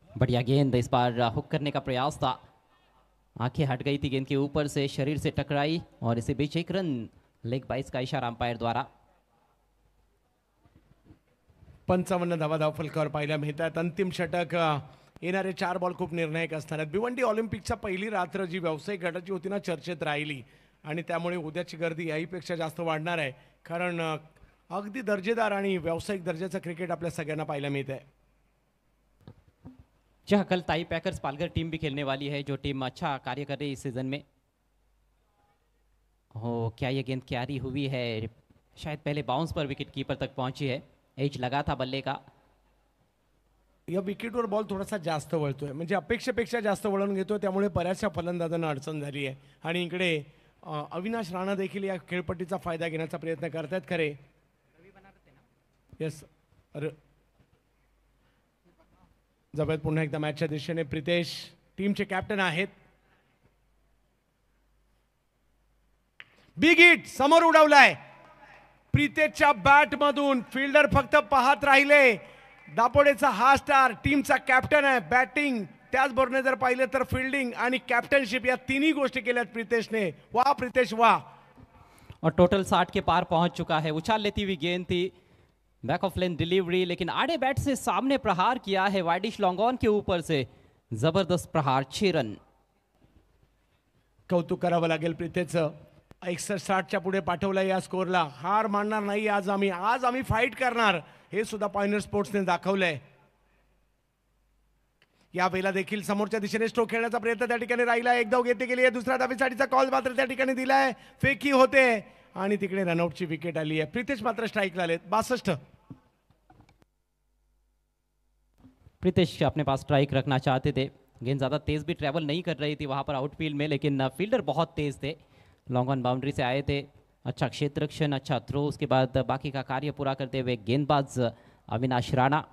बढ़िया गेंद, इस बार हुक करने का प्रयास था, आंखें हट गई थी गेंद के ऊपर से, शरीर से टकराई और इसी बीच 1 रन लेग बाइस का इशारा अंपायर द्वारा.
55 धावा धावफलकावर पाहायला मिळतात. अंतिम षटक येणारे 4 बॉल खूप निर्णायक असणार आहेत. भिवंडी ऑलिम्पिकच्या पहिली रात्र जी व्यावसायिक गटाची होती ना चर्चेत राहिली आणि त्यामुळे उद्याची गर्दी याहीपेक्षा जास्त वाढणार आहे, कारण अगदी दर्जेदार आणि व्यावसायिक दर्जाचं क्रिकेट आपल्या सगळ्यांना पाहायला मिळत आहे.
जहाँ कल ताई पैकर्स पालघर टीम भी खेलने वाली है, जो टीम अच्छा कार्य कर रही है इस सीजन में. हो, क्या ये गेंद क्यारी हुई है, शायद पहले बाउंस पर विकेट कीपर तक पहुंची है. एज लगा था बल्ले का.
या विकेटवर बॉल थोडासा जास्त वळतोय, म्हणजे अपेक्षेपेक्षा जास्त वळण घेतोय, त्यामुळे बऱ्याचशा फलंदाजांना अडचण झाली आहे. आणि इकडे अविनाश राणा देखील या खेळपट्टीचा फायदा घेण्याचा प्रयत्न करतायत. खरे येस, जबरदस्त. पुन्हा एकदा मॅचच्या दिशेने प्रितेश टीमचे कॅप्टन आहेत. बिग हिट समोर उडवलाय प्रितेशच्या बॅट मधून. फिल्डर फक्त पाहत राहिले. दापोडेचा हा स्टार टीमचा कॅप्टन आहे. बॅटिंग त्याचबरोबर जर पाहिले तर फील्डिंग आणि कॅप्टनशिप या तिन्ही गोष्टी केल्यात प्रितेशने. वाह प्रितेश वाह.
और टोटल 60 के पार पहुंच चुका है. उछाल लेती हुई गेंद थी, बैक ऑफ लेन डिलीवरी, लेकिन आड़े बैट से सामने प्रहार किया है वाइडिश लॉन्ग ऑन के ऊपर से. जबरदस्त प्रहार, 6 रन.
कौतुक करावं लागेल प्रितेशचं. 61-60च्या पुढे पाठवलं या स्कोरला. हार मानणार नाही आज आम्ही फाईट करणार, हे सुद्धा पायनियर स्पोर्ट्सने दाखवलंय. या वेळेला देखील समोरच्या दिशेने स्ट्रोक खेळण्याचा प्रयत्न त्या ठिकाणी राहिला. एक धाव घेतली गेली आहे. दुसऱ्या धावेसाठीचा कॉल मात्र त्या ठिकाणी दिलाय. फेकी होते आणि तिकडे रनआउटची विकेट आली आहे. प्रितेश मात्र स्ट्राईकला आलेत. 62.
प्रितेश अपने पास स्ट्राइक रखना चाहते थे. गेंद ज़्यादा तेज़ भी ट्रैवल नहीं कर रही थी वहाँ पर आउटफील्ड में, लेकिन फील्डर बहुत तेज़ थे. लॉन्ग ऑन बाउंड्री से आए थे. अच्छा क्षेत्ररक्षण, अच्छा थ्रो, उसके बाद बाकी का कार्य पूरा करते हुए गेंदबाज Avinash Rana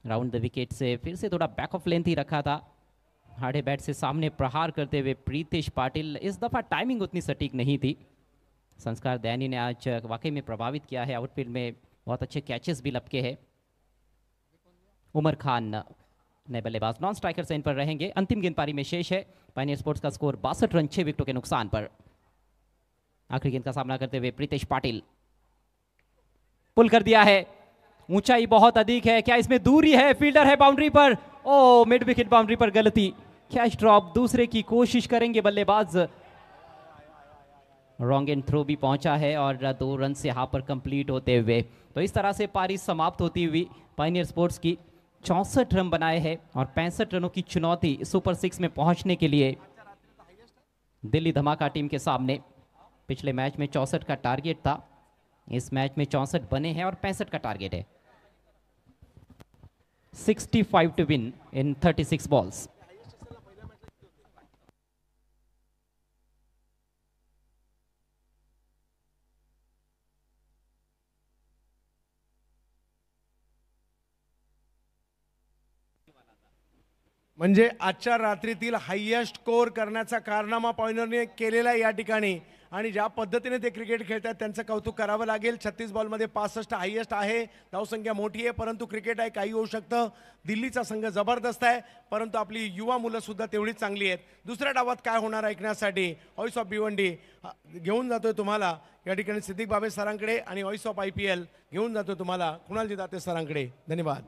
round the wicket से फिर से थोड़ा बैक ऑफ लेंथ ही रखा था. हार्डे बैट से सामने प्रहार करते हुए प्रीतेश पाटिल. इस दफ़ा टाइमिंग उतनी सटीक नहीं थी. संस्कार दैनी ने आज वाकई में प्रभावित किया है. आउटफील्ड में बहुत अच्छे कैचेस भी लपके हैं. उमर खान नए बल्लेबाज नॉन स्ट्राइकर सेन पर रहेंगे. अंतिम गेंद पारी में शेष है. पायनियर स्पोर्ट्स का स्कोर 62 रन 6 विकेटों के नुकसान पर. आखिरी गेंद का सामना करते हुए प्रीतेश पाटिल. पुल कर दिया है. ऊंचाई बहुत अधिक है, क्या इसमें दूरी है? फील्डर है बाउंड्री पर. ओ, मिड विकेट बाउंड्री पर गलती. Catch drop. दूसरे की कोशिश करेंगे बल्लेबाज. रॉन्ग एंड थ्रो भी पहुंचा है और 2 रन से यहाँ पर कंप्लीट होते हुए तो इस तरह से पारी समाप्त होती हुई पायनियर स्पोर्ट्स की 64 रन बनाए हैं और 65 रनों की चुनौती सुपर 6 में पहुंचने के लिए दिल्ली धमाका टीम के सामने. पिछले मैच में 64 का टारगेट था, इस मैच में 64 बने हैं और 65 का टारगेट है. 65 टू विन इन 36 बॉल्स.
म्हणजे आजच्या रात्रीतील हायएस्ट स्कोर करण्याचा कारनामा पॉइंटरने केलेला आहे या ठिकाणी आणि ज्या पद्धतीने ते क्रिकेट खेळतात त्यांचं कौतुक करावं लागेल. 36 बॉलमध्ये 65 हायएस्ट आहे. धावसंख्या मोठी आहे परंतु क्रिकेट आहे, काही होऊ शकतं. दिल्लीचा संघ जबरदस्त आहे परंतु आपली युवा मुलं सुद्धा तेवढीच चांगली आहेत. दुसऱ्या डावात काय होणार ऐकण्यासाठी व्हॉइस ऑफ भिवंडी घेऊन जातोय तुम्हाला या ठिकाणी सिद्दीक बाबे सरांकडे आणि व्हॉइस ऑफ IPL घेऊन जातोय तुम्हाला कुणालजी दाते सरांकडे. धन्यवाद.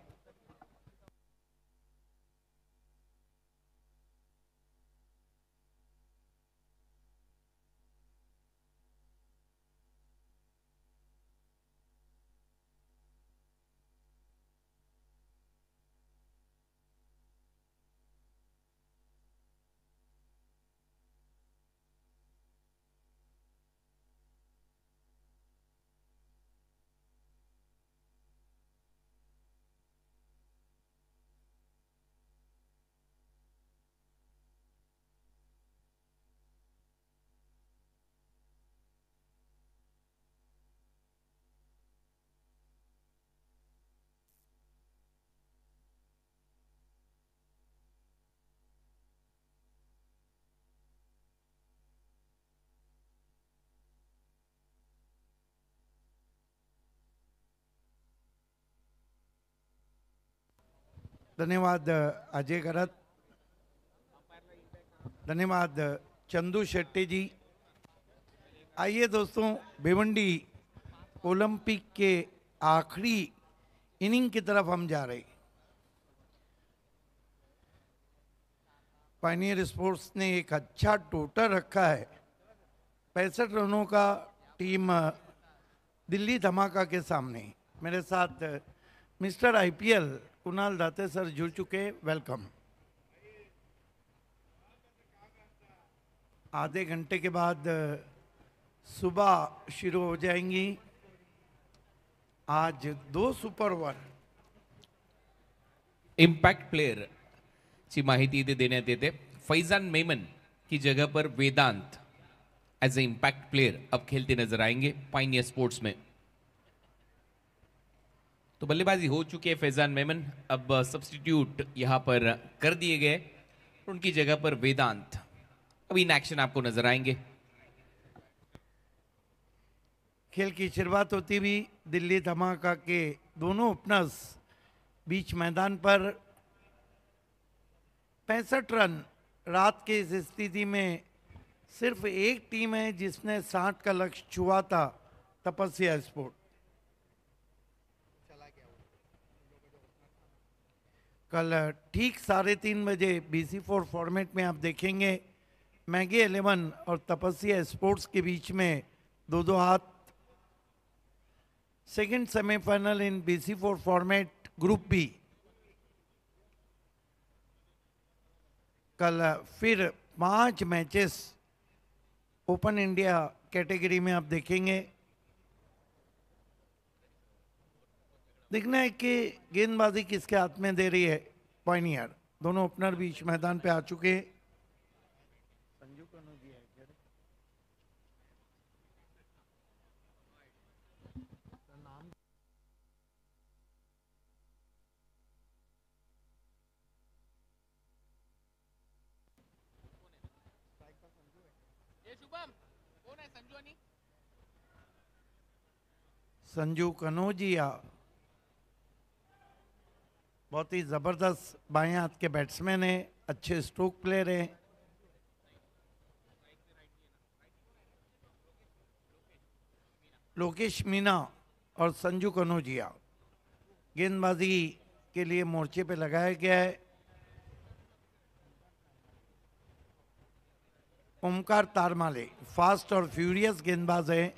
धन्यवाद अजय गरत, धन्यवाद चंदू शेट्टी जी। आइए दोस्तों, भिवंडी ओलंपिक के आखिरी इनिंग की तरफ हम जा रहे। पायनियर स्पोर्ट्स ने एक अच्छा टोटल रखा है, 65 रनों का टीम दिल्ली धमाका के सामने। मेरे साथ मिस्टर IPL कुणाल दाते सर जुड़ चुके, वेलकम। आधे घंटे के बाद सुबह शुरू हो जाएंगी। आज 2 सुपर ओव्हर।
इम्पैक्ट प्लेयर की माहिती इथे देण्यात येते। फैजान मेमन की जगह पर वेदांत एज ए इम्पैक्ट प्लेयर अब खेलते नजर आएंगे पायनियर स्पोर्ट्स में। तो बल्लेबाजी हो चुकी है फैजान मेमन, अब सब्स्टिट्यूट यहां पर कर दिए गए। उनकी जगह पर वेदांत अब इन एक्शन आपको नजर आएंगे।
खेल की शुरुआत होती हुई दिल्ली धमाका के दोनों ओपनर्स बीच मैदान पर 65 रन। रात के इस स्थिति में सिर्फ एक टीम है जिसने 60 का लक्ष्य छुआ था, तपस्या स्पोर्ट। कल ठीक 3:30 बजे BC4 फॉर्मेट में आप देखेंगे मैगी 11 और तपस्या स्पोर्ट्स के बीच में 2-2 हाथ। सेकंड सेमीफाइनल इन BC4 फॉर्मेट ग्रुप बी। कल फिर 5 मैचेस ओपन इंडिया कैटेगरी में आप देखेंगे। देखना है कि गेंदबाजी किसके हाथ में दे रही है पायनियर। दोनों ओपनर बीच मैदान पे आ चुके हैं। संजू कनौजिया बहुत ही जबरदस्त बाएं हाथ के बैट्समैन है, अच्छे स्ट्रोक प्लेयर है। लोकेश मीना और संजू कनौजिया गेंदबाजी के लिए मोर्चे पे लगाया गया है। ओमकार तारमाले फास्ट और फ्यूरियस गेंदबाज है,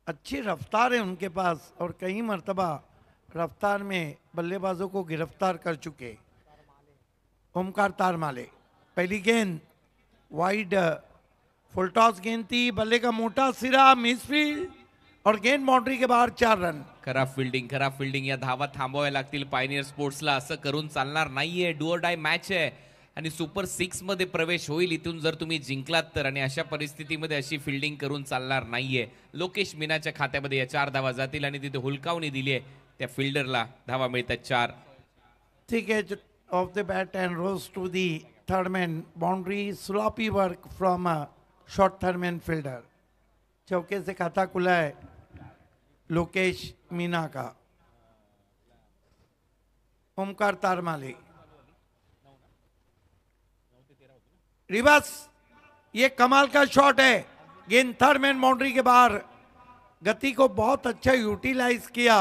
अच्छी रफ्तार है उनके पास और कई मर्तबा रफ्तार में बल्लेबाजों को गिरफ्तार कर चुके। ओमकार तारमाले, पहली गेंद वाइड फुल टॉस गेंद थी, बल्ले का मोटा सिरा, मिसफील्ड और गेंद बाउंड्री के बाहर 4 रन।
खराब फिल्डिंग या धावा थांबवाव्या लागतील पायनियर स्पोर्ट्सला। असं करून चालणार नाहीये, डू ऑर डाय मॅच आहे आणि सुपर 6 मध्ये प्रवेश होईल इथून जर तुम्ही जिंकलात तर। आणि अशा परिस्थितीमध्ये अशी फिल्डिंग करून चालणार नाहीये। लोकेश मीनाच्या खात्यामध्ये या 4 धावा जातील आणि तिथे हुलकावणी दिली आहे त्या फिल्डरला, धावा मिळतात 4।
ठीक है, off the bat and rose to the third man boundary. Sloppy work from a short third man fielder. चौके से खाता खुला है लोकेश मीना का. ओमकार तारमाली रिवर्स, ये कमाल का शॉट है. गेंद थर्ड मैन बाउंड्री के बाहर. गति को बहुत अच्छा यूटिलाइज किया.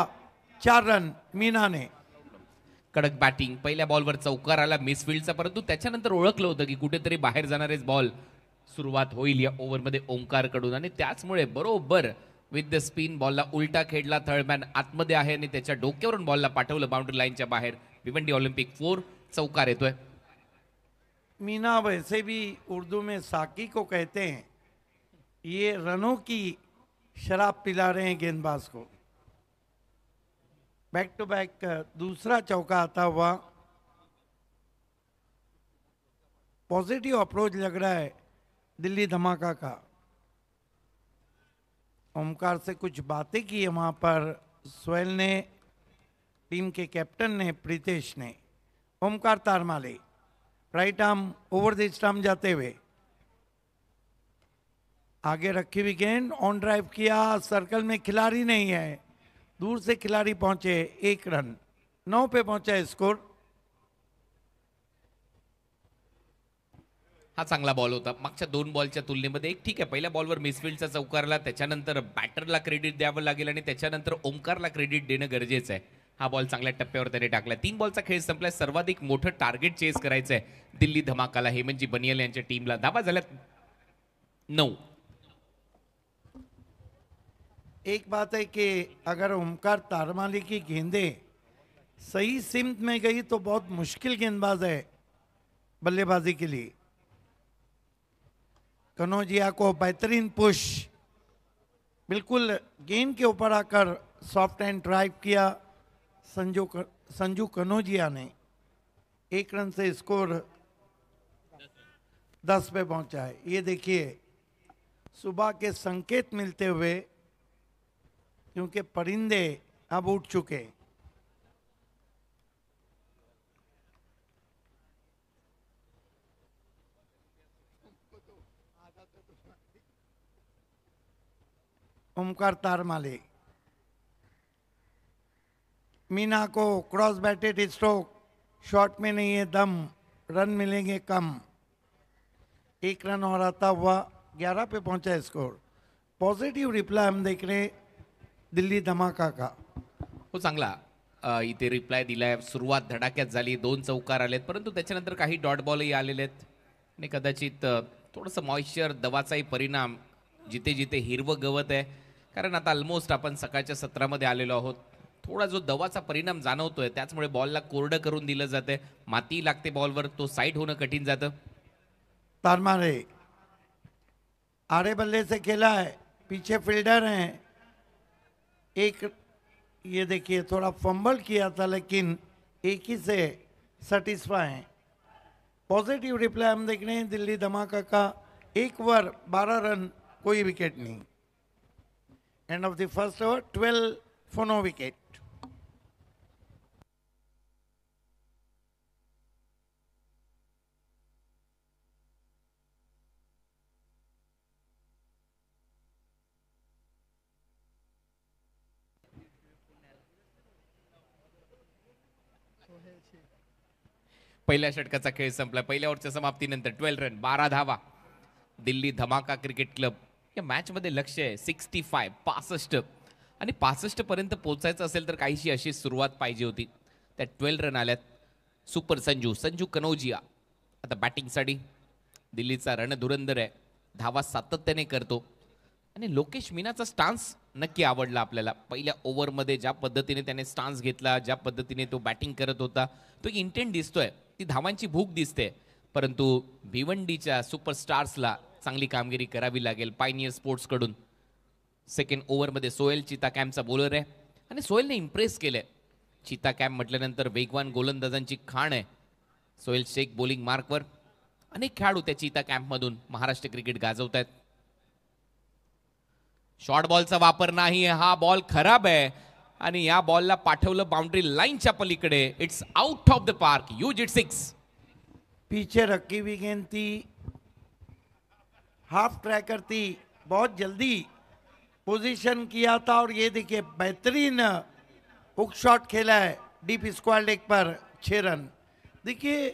4 रन मीना ने.
कडक बॅटिंग. पहिल्या बॉलवर चौकार आला मिसफिल्डचा, परंतु त्याच्यानंतर ओळखलं होतं की कुठेतरी बाहेर जाणारेच बॉल सुरुवात होईल या ओव्हरमध्ये ओमकार कडून, आणि त्याचमुळे बरोबर विथ द स्पिन बॉलला उलटा खेळला. थर्ड मॅन आतमध्ये आहे आणि त्याच्या डोक्यावरून बॉलला पाठवलं बाउंड्री लाईनच्या बाहेर. भिवंडी ऑलिम्पिक 4 चौकार येतोय.
मीना वैसे भी उर्दू में साकी को कहते हैं. ये रनों की शराब पिला रहे हैं गेंदबाज को. बैक टू बैक दूसरा चौका आता हुआ. पॉजिटिव अप्रोच लग रहा है दिल्ली धमाका का. ओमकार से कुछ बातें की है वहाँ पर सोहेल ने, टीम के कैप्टन ने, प्रीतेश ने. Omkar Tarmale right arm over the stump जाते हुए आगे रखी हुई गेंद ऑन ड्राइव किया. सर्कल में खिलाड़ी नहीं है, दूर से खिलाड़ी पहुंचे. 1 रन. 9 पे पहुंचा है स्कोर.
हा चांगला बॉल होता. मागच्या 2 बॉलच्या तुलनेमध्ये एक ठीक आहे. पहिल्या बॉलवर मिसफिल्डचा चौकारला, त्याच्यानंतर बॅटरला क्रेडिट द्यावं लागेल आणि त्याच्यानंतर ओमकारला क्रेडिट देणं गरजेचं आहे. हा बॉल चांगल्या टप्प्यावर त्याने टाकला. 3 बॉलचा खेळ संपलाय. सर्वाधिक मोठं टार्गेट चेस करायचं आहे दिल्ली धमाकाला, हेमंतजी बनियल यांच्या टीमला. धावा झाल्यात 9.
एक बात है कि अगर ओमकार तारमाली की गेंदें सही सिमत में गई तो बहुत मुश्किल गेंदबाज है बल्लेबाजी के लिए. कनौजिया को बेहतरीन पुश, बिल्कुल गेंद के ऊपर आकर सॉफ्ट एंड ड्राइव किया संजू कनौजिया ने. 1 रन से स्कोर 10 पे पहुंचा है. ये देखिए सुबह के संकेत मिलते हुए, क्योंकि परिंदे अब उठ चुके. ओमकार तारमाले. मीना को क्रॉस बैटेड स्ट्रोक. शॉट में नहीं है दम, रन मिलेंगे कम. 1 रन और आता हुआ 11 पे पहुंचा स्कोर. पॉजिटिव रिप्लाई हम देख रहे हैं दिल्ली धमाका का.
हो चांगला इथे रिप्लाय दिलाय. सुरुवात धडाक्यात झाली. 2 चौकार आलेत, परंतु त्याच्यानंतर काही डॉट बॉलही आलेले आहेत आणि कदाचित थोडंसं मॉइश्चर, दवाचाही परिणाम. जिथे जिथे हिरवं गवत आहे, कारण आता ऑलमोस्ट आपण सकाळच्या सत्रामध्ये आलेलो आहोत. थोडा जो दवाचा परिणाम जाणवतोय, त्याचमुळे बॉलला कोरडं करून दिलं जाते. माती लागते बॉलवर, तो साईड होणं कठीण जातं.
तारमाले आड़े बल्ले से खेला है, पीछे फील्डर हैं. एक ये देखिए थोड़ा फंबल किया था, लेकिन एक ही से सेटिस्फाई हैं. पॉजिटिव रिप्लाई हम देख रहे हैं दिल्ली धमाका का. 1 ओवर 12 रन, कोई विकेट नहीं. End of the first over 12 for no wicket.
पहिल्या षटकाचा खेळ संपला. पहिल्या ओव्हरच्या समाप्तीनंतर 12 रन 12 धावा. दिल्ली धमाका क्रिकेट क्लब या मॅच मध्ये लक्ष आहे 65 आणि 65 पर्यंत पोहोचायचं असेल तर काहीशी अशी सुरुवात पाहिजे होती. त्या 12 रन आल्यात. सुपर संजू कनौजिया आता बॅटिंगसाठी. दिल्लीचा रणधुरंदर आहे, धावा सातत्याने करतो आणि लोकेश मीनाचा स्टान्स नक्की आवडला आपल्याला. पहिल्या ओव्हरमध्ये ज्या पद्धतीने त्याने स्टान्स घेतला, ज्या पद्धतीने तो बॅटिंग करत होता, तो इंटेंट दिसतोय, ती धावांची भूक दिसते. परंतु भिवंडीच्या सुपरस्टार्सला चांगली कामगिरी करावी लागेल पायनियर स्पोर्ट्स कडून. सेकंड ओव्हरमध्ये सोहेल चिता कॅम्पचा बॉलर आहे आणि सोहेलने इम्प्रेस केलंय. चिता कॅम्प म्हटल्यानंतर वेगवान गोलंदाजांची खाण आहे. सोहेल शेख बॉलिंग मार्कवर. अनेक खेळाडू त्या चिता कॅम्पमधून महाराष्ट्र क्रिकेट गाजवत आहेत. शॉर्ट बॉलचा वापर नाही, हा बॉल खराब आहे आणि या बॉलला पाठवलं बाउंड्री लाईनच्या पलीकडे. It's out of the park. Use it 6.
पीछे रखी हुई गेंद थी, हाफ ट्रैकर थी, बहुत जल्दी पोजीशन किया था और ये देखिए बेहतरीन हुक शॉट खेला है डीप स्क्वायर लेग पर 6 रन. देखिए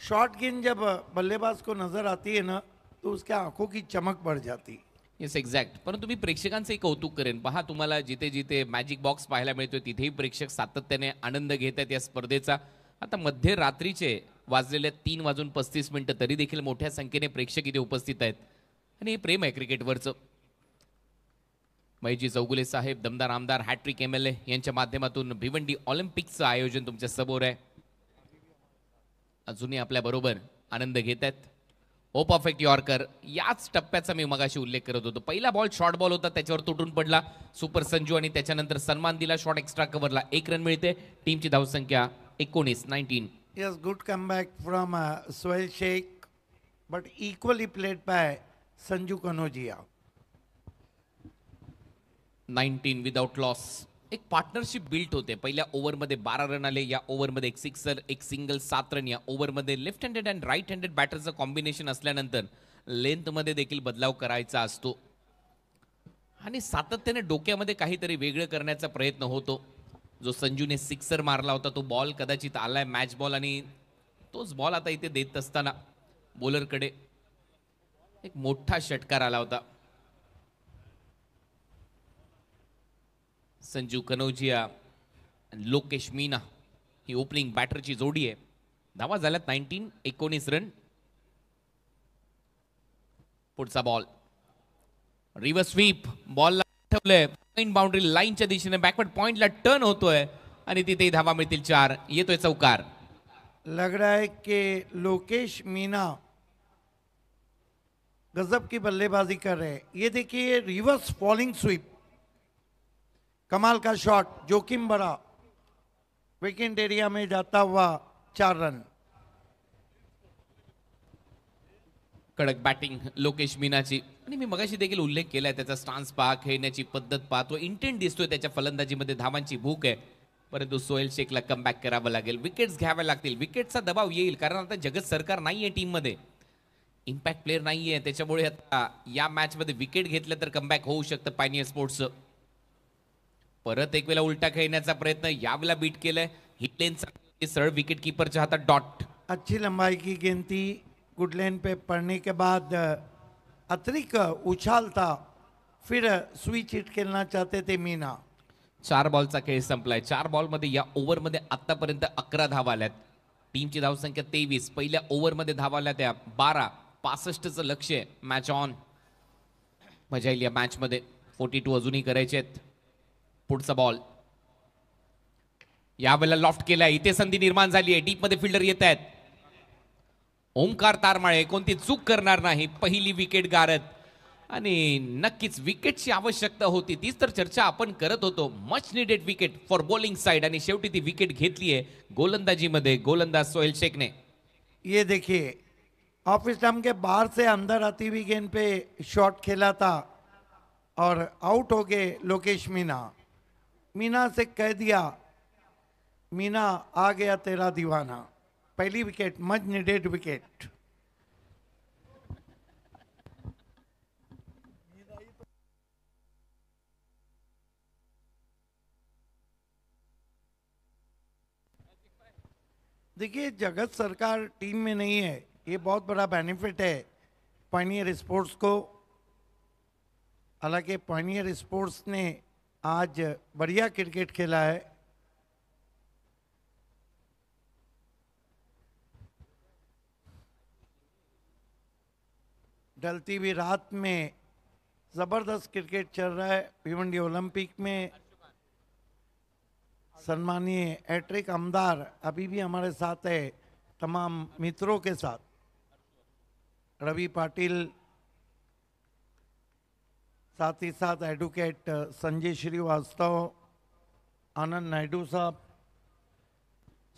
शॉर्ट गेंद जब बल्लेबाज को नजर आती है ना तो उसके आंखों की चमक बढ़ जाती.
Yes exact. परंतु मी प्रेक्षकांचे कौतुक करेन. पहा, तुम्हाला जिथे जिथे मॅजिक बॉक्स पाहायला मिळतोय तिथेही प्रेक्षक सातत्याने आनंद घेत आहेत या स्पर्धेचा. आता मध्यरात्रीचे वाजलेले 3:35 तरी देखील मोठ्या संख्येने प्रेक्षक इथे उपस्थित आहेत आणि हे प्रेम आहे क्रिकेटवरचं. महेशजी चौगुले साहेब, दमदार आमदार, हॅट्रिक MLA यांच्या माध्यमातून भिवंडी ऑलिम्पिकचं आयोजन तुमच्या समोर आहे. अजूनही आपल्या बरोबर आनंद घेत आहेत. ओ परफेक्ट यॉर्कर. याच टप्प्याचा मी मगाशी उल्लेख करत होतो. पहिला बॉल शॉर्ट बॉल होता, त्याच्यावर तुटून पडला सुपर संजू आणि त्याच्यानंतर सन्मान दिला शॉर्ट एक्स्ट्रा कव्हरला. 1 रन मिळते. टीमची धावसंख्या 19.
Yes, good comeback from Sohail Sheikh, but equally played by Sanju Kanodia.
19 without loss. एक पार्टनरशिप बिल्ट होते. पहिल्या ओव्हरमध्ये 12 रन आले. या ओव्हरमध्ये एक सिक्सर, एक सिंगल, 7 रन. या ओव्हरमध्ये left handed and right handed बॅटरचं कॉम्बिनेशन असल्यानंतर लेंथमध्ये देखील बदलाव करायचा असतो आणि सातत्याने डोक्यामध्ये काहीतरी वेगळं करण्याचा प्रयत्न होतो. जो संजूने सिक्सर मारला होता तो बॉल कदाचित आलाय मॅच बॉल आणि तोच बॉल आता इथे देत असताना बॉलरकडे एक मोठा षटकार आला होता. संजू कनौजिया, लोकेश मीना ही ओपनिंग बॅटरची जोडी आहे. धावा झाल्यात 19 रन. पुढचा बॉल रिव्हर्स स्वीप. बॉलला ठेवलंय पॉइंट बाउंड्री लाईनच्या दिशेने. बॅकवर्ड पॉइंटला टर्न होतोय आणि तिथेही धावा मिळतील 4. येतोय चौकार.
लग रहा है कि लोकेश मीना गजब की बल्लेबाजी कर रहे हैं. ये देखिए रिवर्स फॉलिंग स्वीप, कमाल का शॉट, जोखिम भरा, विकेट एरिया में जाता हुआ 4 रन.
कडक बॅटिंग लोकेश मीनाची. आणि मी मगाशी देखील उल्लेख केलाय त्याचा स्टान्स पहा, खेळण्याची पद्धत पहा, तो इंटेंट दिसतोय त्याच्या फलंदाजीमध्ये. धावांची भूक आहे. परंतु सोहेल शेखला कमबॅक करावं लागेल. विकेट्स घ्याव्या लागतील. विकेटचा दबाव येईल कारण आता जगत सरकार नाहीये टीममध्ये, इम्पॅक्ट प्लेअर नाहीये. त्याच्यामुळे आता या मॅचमध्ये विकेट घेतलं तर कमबॅक होऊ शकतं पायनियर स्पोर्ट्सचं. परत एक वेळा उलटा खेळण्याचा प्रयत्न, यावेळेला बीट केलंय. हिट लेनचा सरळ विकेट कीपरच्या हातात डॉट.
अच्छी लंबाई की गेंद थी, गुड लेन पे पड़ने के बाद अतिरिक्त उछाल था, फिर स्विच हिट खेलना चाहते थे मीना.
4 बॉलचा खेळ संपलाय. 4 बॉलमध्ये या ओव्हरमध्ये आतापर्यंत 11 धावा आल्यात. टीमची धावसंख्या 23. पहिल्या ओव्हरमध्ये धावा आल्या त्या 12. 65चं लक्ष आहे. Match on. मजा येईल या मॅचमध्ये. 42 अजूनही करायचे आहेत. पुढचा बॉल यावेळेला लॉफ्ट केलाय. इथे संधी निर्माण झाली आहे. डीप मध्ये फिल्डर येत आहेत. ओमकार तारमाळे कोणती चूक करणार नाही. पहिली विकेट गारत आणि नक्कीच विकेटची आवश्यकता होती. तीच तर चर्चा आपण करत होतो. Much needed wicket for bowling side आणि शेवटी ती विकेट घेतली आहे गोलंदाजीमध्ये गोलंदाज सोहेल शेखने.
ये देखिए ऑफ स्टंप के बाहर से अंदर आती हुई गेंद पे शॉट खेला था और आउट हो गए लोकेश मीना. मीना से कह दिया, मीना आ गया तेरा दीवाना. पहली विकेट, मच नीडेड विकेट. देखिए जगत सरकार टीम में नहीं है, ये बहुत बड़ा बेनिफिट है पायनियर स्पोर्ट्स को. हालांकि पायनियर स्पोर्ट्स ने आज बढ़िया क्रिकेट खेला है. ढलती हुई रात में जबरदस्त क्रिकेट चल रहा है. भिवंडी ओलंपिक में सम्मानीय हैट्रिक आमदार अभी भी हमारे साथ है, तमाम मित्रों के साथ. रवि पाटिल, साथ ही साथ एडवोकेट संजय श्रीवास्तव, आनंद नायडू साहब,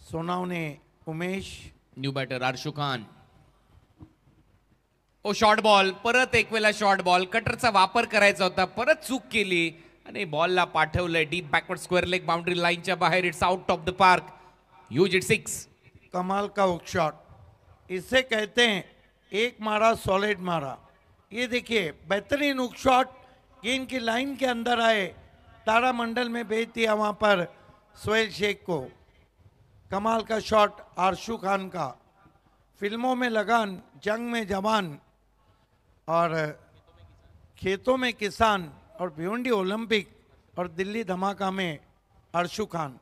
Sonawane Umesh.
New batter Arshu Khan. Oh short ball. परत एक वेळा शॉर्ट बॉल. कटरचा वापर करायचा होता, परत चूक केली आणि बॉलला पाठवलंय deep backward square leg boundary लाईनच्या बाहेर. It's out of the park. Huge it 6.
कमाल का हुक शॉट इसे कहते हैं, एक मारा सॉलिड मारा. ये देखिए बेहतरीन हुक शॉट, गेंद की लाइन के अंदर आए, तारामंडल में भेज दिया वहां पर सोहेल शेख को. कमाल का शॉट आरशू खान का. फिल्मों में लगान, जंग में जवान और खेतों में किसान और भिवंडी ओलंपिक और दिल्ली धमाका में आरशू खान.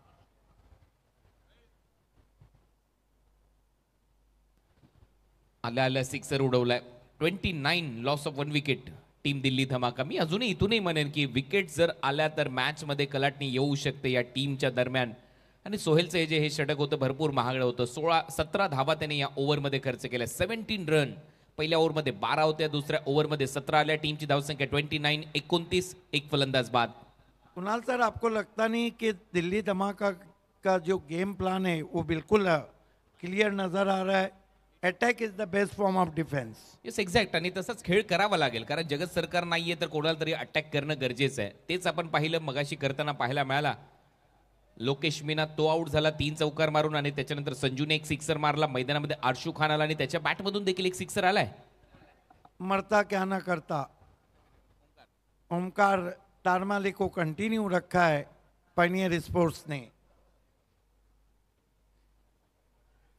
आल्या आल्या सिक्सर उडवलाय. 29 loss of 1 wicket team Delhi Dhamaka. मी अजूनही इथूनही म्हणेन की विकेट जर आल्या तर मॅच मध्ये कलाटणी येऊ शकते या टीमच्या दरम्यान. आणि सोहेलचं हे षटक होतं भरपूर महागडं होतं. 17 धावा त्याने या ओव्हरमध्ये खर्च केल्या. 17 रन. पहिल्या ओव्हरमध्ये 12 होत्या, दुसऱ्या ओव्हरमध्ये 17 आल्या. टीमची धावसंख्या 29. 29 एक फलंदाज बाद.
कुणाल सर, आपको लगता नहीं कि दिल्ली धमाका का जो गेम प्लान है वो बिल्कुल क्लियर नजर आ रहा है? Attack is the best form of defence.
Yes exact. आणि तसाच खेळ करावा लागेल कारण जगत सरकार नाहीये तर कोणाला तरी अटॅक करणं गरजेचं आहे. तेच आपण पाहिलं मगाशी करताना पाहायला मिळाला. लोकेश मीना तो आउट झाला 3 चौकार मारून आणि त्याच्यानंतर संजूने एक सिक्सर मारला. मैदानामध्ये आरशू खान आला आणि त्याच्या बॅटमधून देखील एक सिक्सर आलाय.
मरता क्या ना करता. ओमकार तारमाले को कंटिन्यू रखा है पायनियर स्पोर्ट्स ने.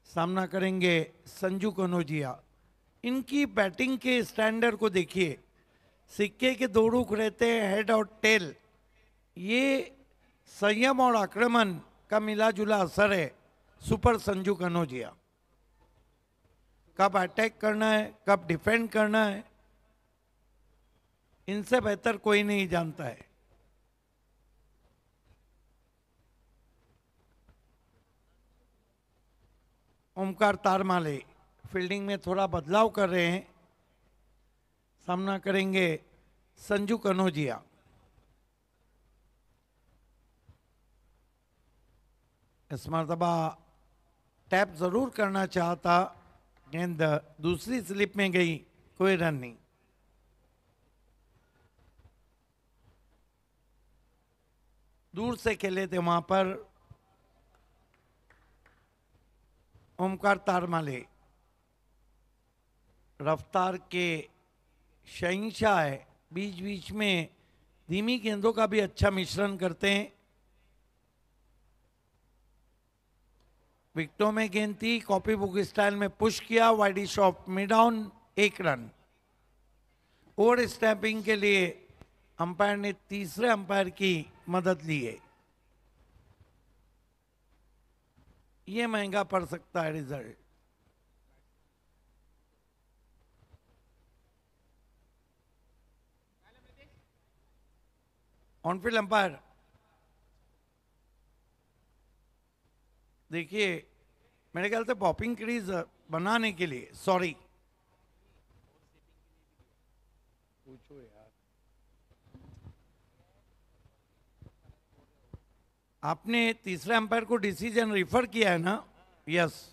सामना करेंगे संजू कनौजिया. इनकी बैटिंग के स्टैंडर्ड को देखिए. सिक्के के 2 रुख रहते हैं, हेड और टेल. ये संयम और आक्रमण का मिला जुला असर है सुपर संजू कनौजिया. कब अटैक करना है, कब डिफेंड करना है, इनसे बेहतर कोई नहीं जानता है. ओमकार तारमाले फील्डिंग में थोड़ा बदलाव कर रहे हैं. सामना करेंगे संजू कनौजिया. इस मरतबा टैप जरूर करना चाहता, गेंद दूसरी स्लिप में गई, कोई रन नहीं. दूर से खेले थे वहां पर ओमकार तारमाले. रफ्तार के शहंशाह है, बीच बीच में धीमी गेंदों का भी अच्छा मिश्रण करते हैं. विकेटों में गेंद थी, कॉपी बुक स्टाइल में पुश किया, वाइडी shot mid on, 1 run. Over stepping के लिए अंपायर ने तीसरे अंपायर की मदद ली है. ये महंगा पड़ सकता है रिजल्ट. ऑनफील्ड अंपायर देखिए, मेरे ख्याल से पॉपिंग क्रीज बनाने के लिए, सॉरी पूछो यार, आपने तीसरे अंपायर को डिसीजन रिफर किया है ना? यस.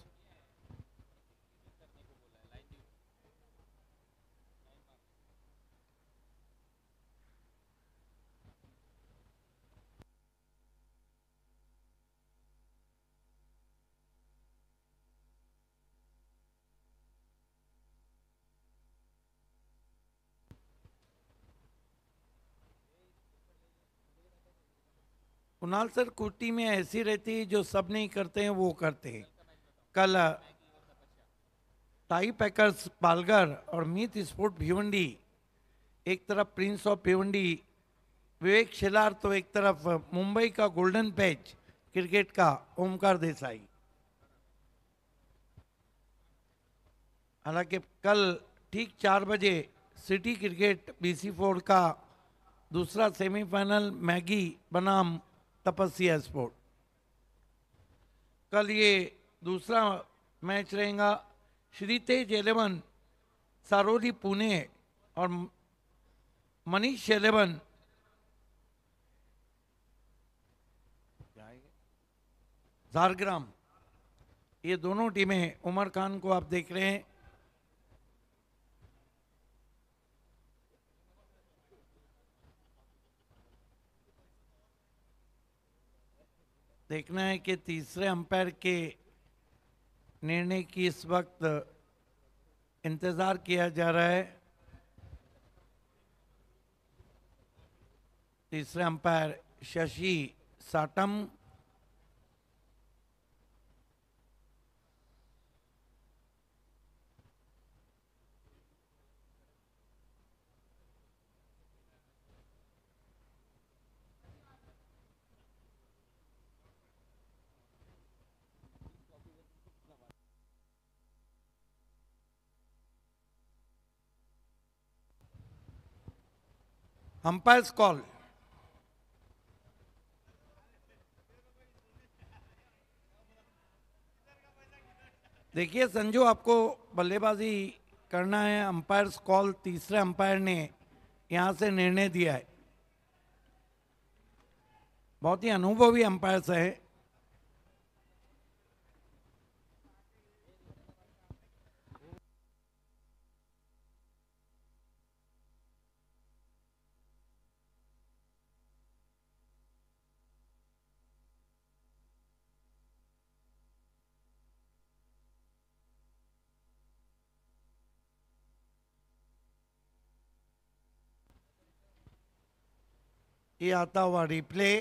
कुणाल सर, कुटी में ऐसी रहती है जो सब नहीं करते हैं वो करते हैं. कल टाई पैकर्स पालघर और मीत स्पोर्ट भिवंडी, एक तरफ प्रिंस ऑफ भिवंडी विवेक शेलार, तो एक तरफ मुंबई का गोल्डन पैच क्रिकेट का ओमकार देसाई. हालांकि कल ठीक 4 बजे सिटी क्रिकेट BC4 का दूसरा सेमीफाइनल मैगी बनाम तपस्या स्पोर्ट. कल ये दूसरा मैच रहेगा. श्रीतेज 11 सारोली पुणे और मनीष 11 झारग्राम. ये दोनों टीमें, उमर खान को आप देख रहे हैं, देखना है कि तीसरे अंपायर के निर्णय की इस वक्त इंतजार किया जा रहा है। तीसरे umpire Shashi Satam. Umpires call. देखिए संजू, आपको बल्लेबाजी करना है। अंपायर्स कॉल तीसरे अंपायर ने यहां से निर्णय दिया है। बहुत ही अनुभवी अंपायर्स है। ये आता हुआ रिप्ले।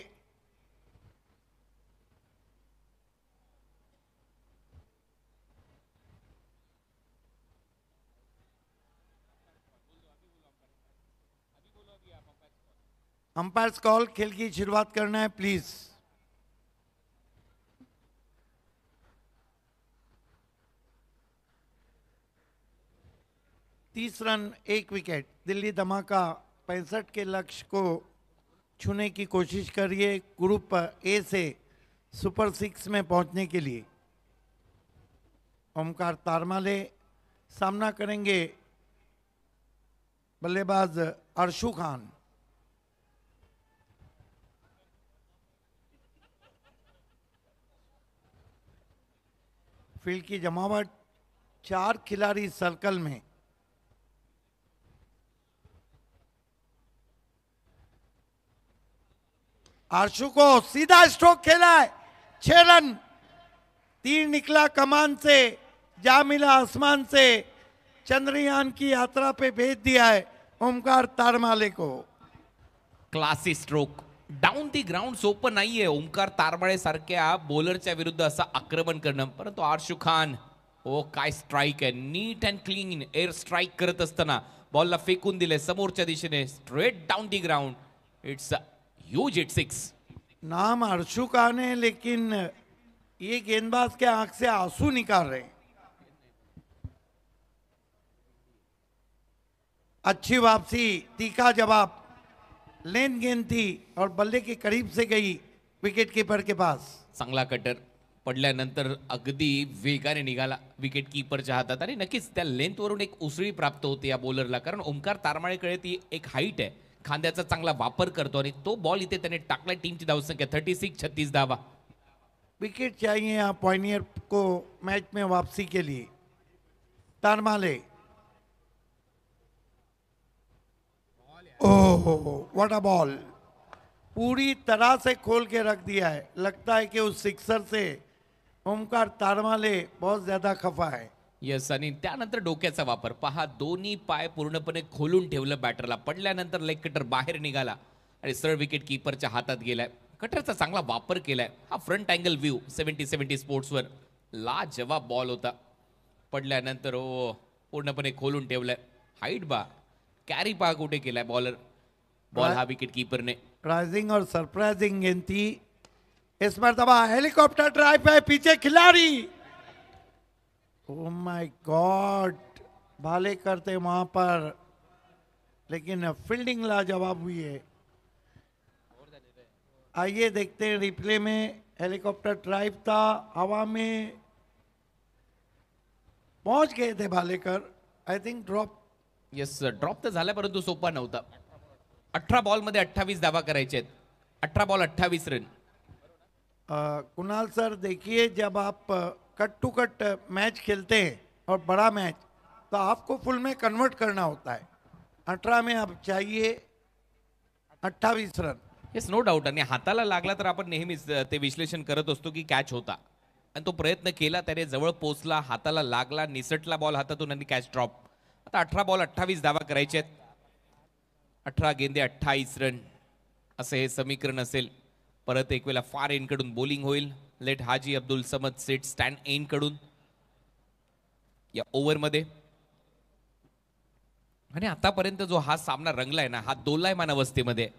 अंपायर्स कॉल, खेल की शुरुआत करना है प्लीज। तीस रन 1 विकेट। दिल्ली धमाका 65 के लक्ष्य को छूने की कोशिश करिए ग्रुप ए से सुपर 6 में पहुंचने के लिए। ओमकार तारमाले सामना करेंगे बल्लेबाज अर्शु खान। फील्ड की जमावट, 4 खिलाड़ी सर्कल में। आशु को सीधा स्ट्रोक खेला है, 6 रन। तीर निकला कमान से, जा मिला आसमान से। चंद्रयान की यात्रा पे भेज दिया है ओमकार तारमाले को।
Classy stroke down the ground सोपं नाहीये ओमकार तारमाळे सारख्या बॉलरच्या विरुद्ध असं आक्रमण करणं, परंतु आर्शू खान ओ काय स्ट्राइक आहे, neat and clean air strike करत असताना बॉलला फेकून दिले समोरच्या दिशेने straight down the ground. It's huge hit 6।
नाम अर्शु खान है, लेकिन ये गेंदबाज के आंख से आंसू निकाल रहे हैं। अच्छी वापसी, तीखा जवाब। लेन गेंद थी और बल्ले के करीब से गई विकेट कीपर के पास।
चांगला कटर पडल्यानंतर अगदी वेगाने निघाला विकेट कीपरच्या हातात आणि नक्कीच त्या लेंथवरून एक उसळी प्राप्त होते या बॉलरला, कारण ओमकार तारमाळेकडे ती एक हाईट आहे, खांद्याचा चांगला वापर करतो आणि तो बॉल इथे त्याने टाकला। टीमची धावसंख्या 36 धावा।
विकेट चाहिए यहाँ पॉइनियर को मैच में वापसी के लिए। Taramale, oh what a ball, पूरी तरह से खोल के रख दिया है। लगता है कि उस सिक्सर से ओमकार तारमाले बहुत ज्यादा खफा है।
यस, आणि त्यानंतर डोक्याचा वापर पहा, दोन्ही पाय पूर्णपणे खोलून ठेवलं बॅटरला, पडल्यानंतर लेग कटर बाहेर निघाला आणि सरळ विकेट कीपरच्या हातात गेलाय। कटरचा चांगला वापर केलाय। हा फ्रंट अँगल व्ह्यू 70 स्पोर्ट्सवर लाजवाब बॉल होता। पडल्यानंतर ओ पूर्णपणे खोलून ठेवलाय, हाईट बा, कॅरी पहा कुठे केलाय बॉलर, बॉल हा विकेट कीपरने।
राइजिंग और सरप्राइजिंग गेंद थी। इस मरतबा हेलीकॉप्टर ड्राइव पे पीछे खिलाड़ी। ओह माय गॉड, भाले करते वहां पर, लेकिन फील्डिंग लाजवाब हुई है। आइए देखते हैं रिप्ले में। हेलीकॉप्टर ड्राइव था, हवा में पहुंच गए थे Bhalekar. I think drop.
Yes, drop तर झाला परंतु सोपा नव्हता। 18 बॉलमध्ये 28 धावा करायचे आहेत। 18 बॉल 28 रन।
कुणाल सर देखिए, जब आप कट टू कट मैच खेलते हैं और बड़ा मैच, तो आपको फुल में कन्वर्ट करना होता है। 18 में अब चाहिए 28 रन।
Yes, no doubt. आणि हाताला लागला तर आपण नेहमीच ते विश्लेषण करत असतो की कॅच होता, आणि तो प्रयत्न केला, त्याने जवळ पोचला, हाताला लागला, निसटला बॉल हातातून आणि कॅच ड्रॉप. आता 18 बॉल 28 धावा करायचे आहेत. 18 गेंदे 28 रन असं हे समीकरण असेल. परत एक वेळेला फार एंड कडून बॉलिंग होईल. Late Haji Abdul Samad Seth stand end कडून या ओव्हरमध्ये. आणि आतापर्यंत जो हा सामना रंगलाय ना, हा दोलायमान अवस्थेमध्ये.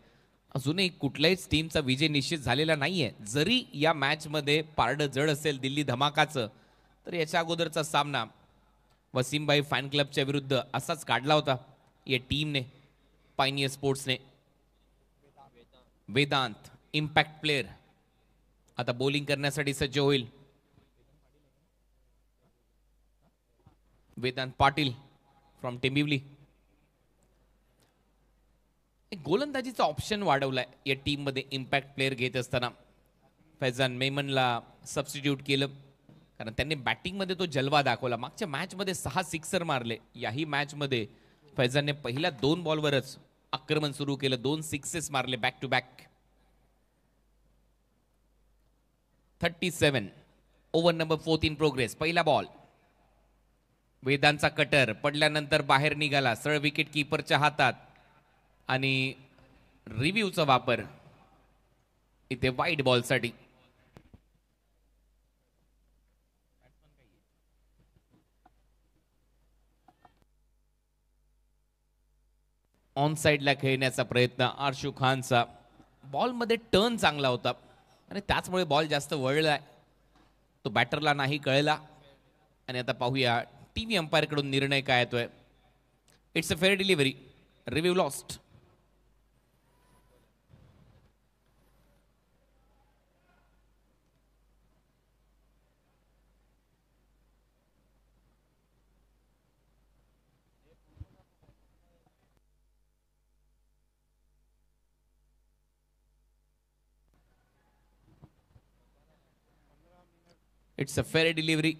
अजूनही कुठल्याच टीमचा विजय निश्चित झालेला नाहीये. जरी या मॅच मध्ये पारडं जड असेल दिल्ली धमाकाचं, तर याच्या अगोदरचा सामना वसीमभाई फॅन क्लबच्या विरुद्ध असाच काढला होता या टीमने, पायनियर स्पोर्ट्सने. वेदांत इम्पॅक्ट प्लेयर आता बॉलिंग करण्यासाठी सज्ज होईल. वेदांत पाटील फ्रॉम टेंबिवली. गोलंदाजीचा ऑप्शन वाढवलाय या टीम मध्ये इम्पॅक्ट प्लेयर घेत असताना. फैजान मेमनला सबस्टिट्यूट केलं, कारण त्यांनी बॅटिंग मध्ये तो जलवा दाखवला. मागच्या मॅच मध्ये 6 सिक्सर मारले. याही मॅच मध्ये फैजानने पहिल्या 2 बॉलवरच आक्रमण सुरू केलं, 2 सिक्सेस मारले back to back. 37 over number 4 in progress. पहिला बॉल, वेदांचा कटर पडल्यानंतर बाहेर निघाला, सरळ विकेट कीपरच्या हातात. आणि रिव्ह्यूचा वापर इथे वाईड बॉलसाठी. ऑन साइडला खेळण्याचा प्रयत्न आरशू खानचा. बॉलमध्ये टर्न चांगला होता आणि त्याचमुळे बॉल जास्त वळलाय, तो बॅटरला नाही कळला. आणि आता पाहूया टीव्ही अंपायर कडून निर्णय काय येतोय. It's a fair delivery, review lost. It's a fair delivery.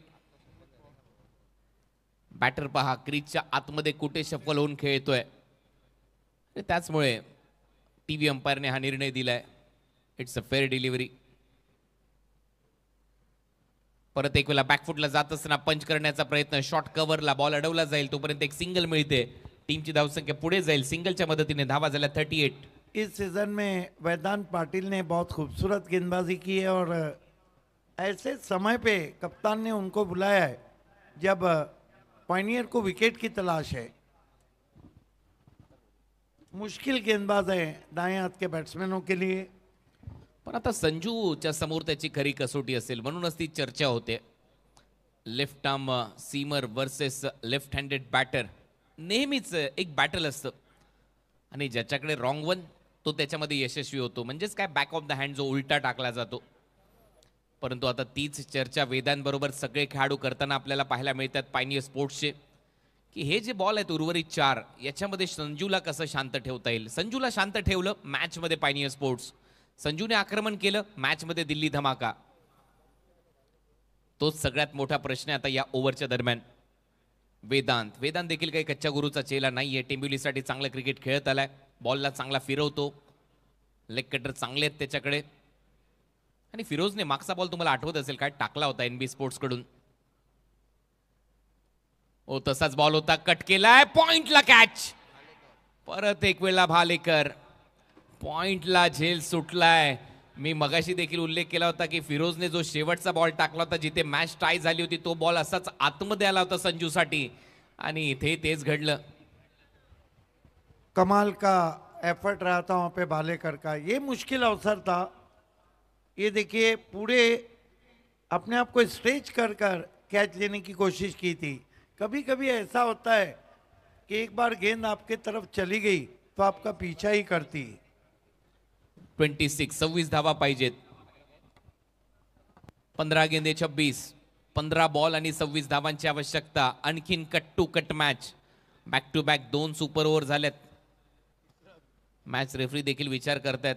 Batter पहा क्रीजच्या आतमध्ये कुठे शफल होऊन खेळतोय, त्याचमुळे टीव्ही अंपायरने हा निर्णय दिलाय. It's a fair delivery. परत एक वेळा बॅकफुटला जात असताना पंच करण्याचा प्रयत्न, शॉर्ट कव्हरला बॉल अडवला जाईल, तोपर्यंत एक सिंगल मिळते. टीमची धावसंख्या पुढे जाईल. सिंगलच्या मदतीने धावा झाल्या 38.
इस सीजन में वेदांत पाटिल ने बहुत खूबसूरत गेंदबाजी की है और ऐसे समय पे कप्तान ने उनको बुलाया है जब पायनियर को विकेट की तलाश है. मुश्किल गेंदबाज है दाएं हाथ के बैट्समैनों के लिए.
पण आता संजूच्या समोर त्याची खरी कसोटी असेल, म्हणूनच ती चर्चा होते. Left arm seamer versus left handed batter नेहमीच एक बॅटल असतं, आणि ज्याच्याकडे रॉंग वन तो त्याच्यामध्ये यशस्वी होतो. म्हणजेच काय, बॅक ऑफ द हँड जो उलटा टाकला जातो. परंतु आता तीच चर्चा वेदांबरोबर सगळे खेळाडू करताना आपल्याला पाहायला मिळतात पायनियर स्पोर्ट्सचे, की हे जे बॉल आहेत उर्वरित 4, याच्यामध्ये संजूला कसं शांत ठेवता येईल. संजूला शांत ठेवलं मॅचमध्ये पायनियर स्पोर्ट्स. संजूने आक्रमण केलं मॅचमध्ये दिल्ली धमाका. तोच सगळ्यात मोठा प्रश्न आहे आता या ओव्हरच्या दरम्यान. वेदांत देखील काही कच्च्या गुरुचा चेला नाहीये. टेंबिवलीसाठी चांगलं क्रिकेट खेळत आलाय. बॉलला चांगला फिरवतो, लेग कटर चांगले आहेत त्याच्याकडे. आणि फिरोजने मागचा बॉल तुम्हाला आठवत असेल काय टाकला होता एनबी स्पोर्ट्स कडून. ओ तसाच बॉल होता, कट केलाय, पॉइंटला कॅच. परत एक वेळा भालेकर, पॉइंटला झेल सुटलाय. मी मगाशी देखील उल्लेख केला होता की फिरोजने जो शेवटचा बॉल टाकला होता जिथे मॅच टाय झाली होती, तो बॉल असाच आतमध्ये आला होता संजूसाठी, आणि इथे तेच घडलं.
कमाल का एफर्ट रहा था वहाँ पे भालेकर का. ये मुश्किल अवसर था. ये देखिए पूरे अपने आप को स्ट्रेच कर कर कैच लेने की कोशिश की थी. कभी कभी ऐसा होता है कि एक बार गेंद आपके तरफ चली गई तो आपका पीछा ही करती.
26 धावा पाहिजेत. 15 गेंदे 26, 15 बॉल आणि 26 धावांची आवश्यकता. आणखीन cut to cut match. Back to back 2 super over झालेत. मॅच रेफरी देखील विचार करतायत.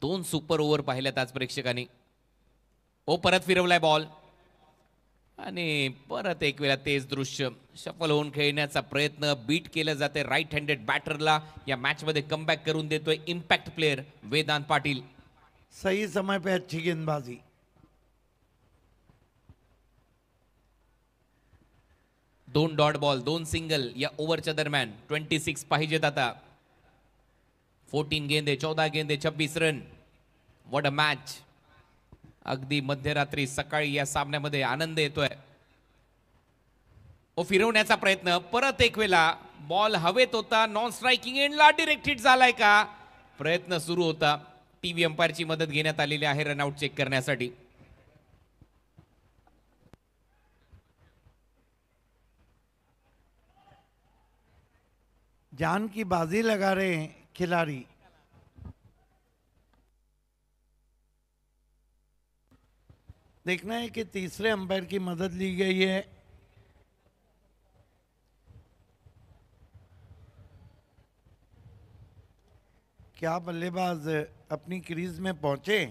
2 सुपर ओव्हर पाहिल्यात आज प्रेक्षकांनी. ओ परत फिरवलाय बॉल. आणि परत एक वेळा तेच दृश्य शफल होऊन खेळण्याचा प्रयत्न बीट केलं जाते राईट हँडेड बॅटरला या मॅच मध्ये कमबॅक करून देतोय इम्पॅक्ट प्लेयर वेदांत पाटील.
सही समय पे अच्छी गेंदबाजी.
2 डॉट बॉल 2 सिंगल या ओव्हरच्या दरम्यान 26 पाहिजेत आता. 14 गेंदे 14 गेंदे 26 रन. What a match. अगदी मध्यरात्री सकाळी या सामन्यामध्ये आनंद येतोय. फिरवण्याचा प्रयत्न परत एक वेळा बॉल हवेत होता नॉन स्ट्रायकिंग एंडला डिरेक्ट हिट झालाय का प्रयत्न सुरू होता. टीव्ही अंपायरची मदत घेण्यात आलेली आहे रनआउट चेक करण्यासाठी.
जान की बाजी लगा रहे हैं खिलाड़ी. देखना है कि तीसरे अंपायर की मदद ली गई है. क्या बल्लेबाज अपनी क्रीज में पहुंचे.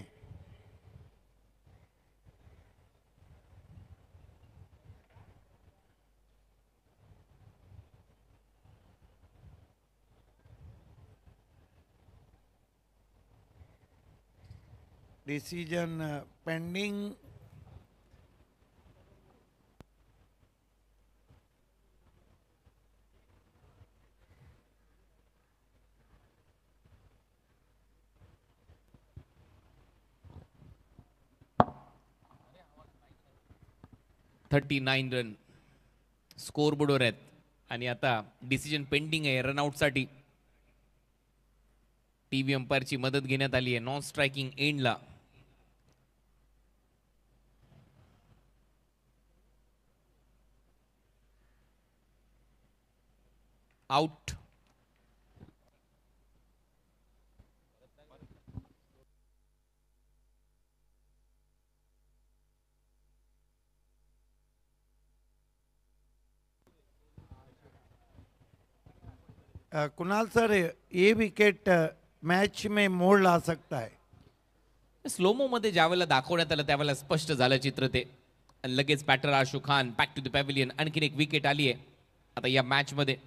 Decision pending.
$39 रन स्कोर बोर्डवर आहेत आणि आता डिसिजन पेंडिंग आहे रनआउटसाठी. टीव्ही अंपायरची मदत घेण्यात आली आहे नॉन स्ट्रायकिंग एंडला. आउट.
कुणाल सर ये विकेट मैच में मोड़ ला सकता है.
स्लोमो मध्ये ज्यावेळेला दाखवण्यात आलं त्यावेळेला स्पष्ट झालं चित्र ते. आणि लगेच batter Ashu Khan back to the pavilion. आणखीन एक विकेट आली आहे आता या मॅच मध्ये.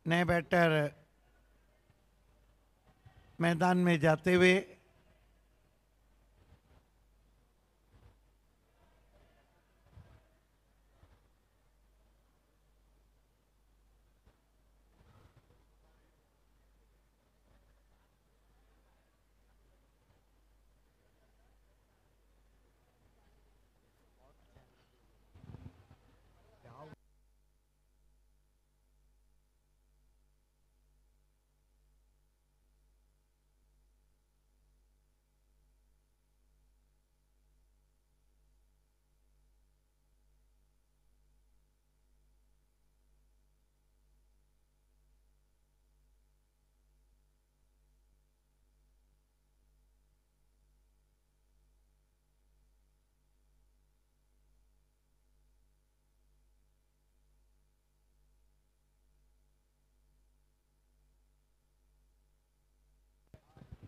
नए बैटर मैदान में जाते हुए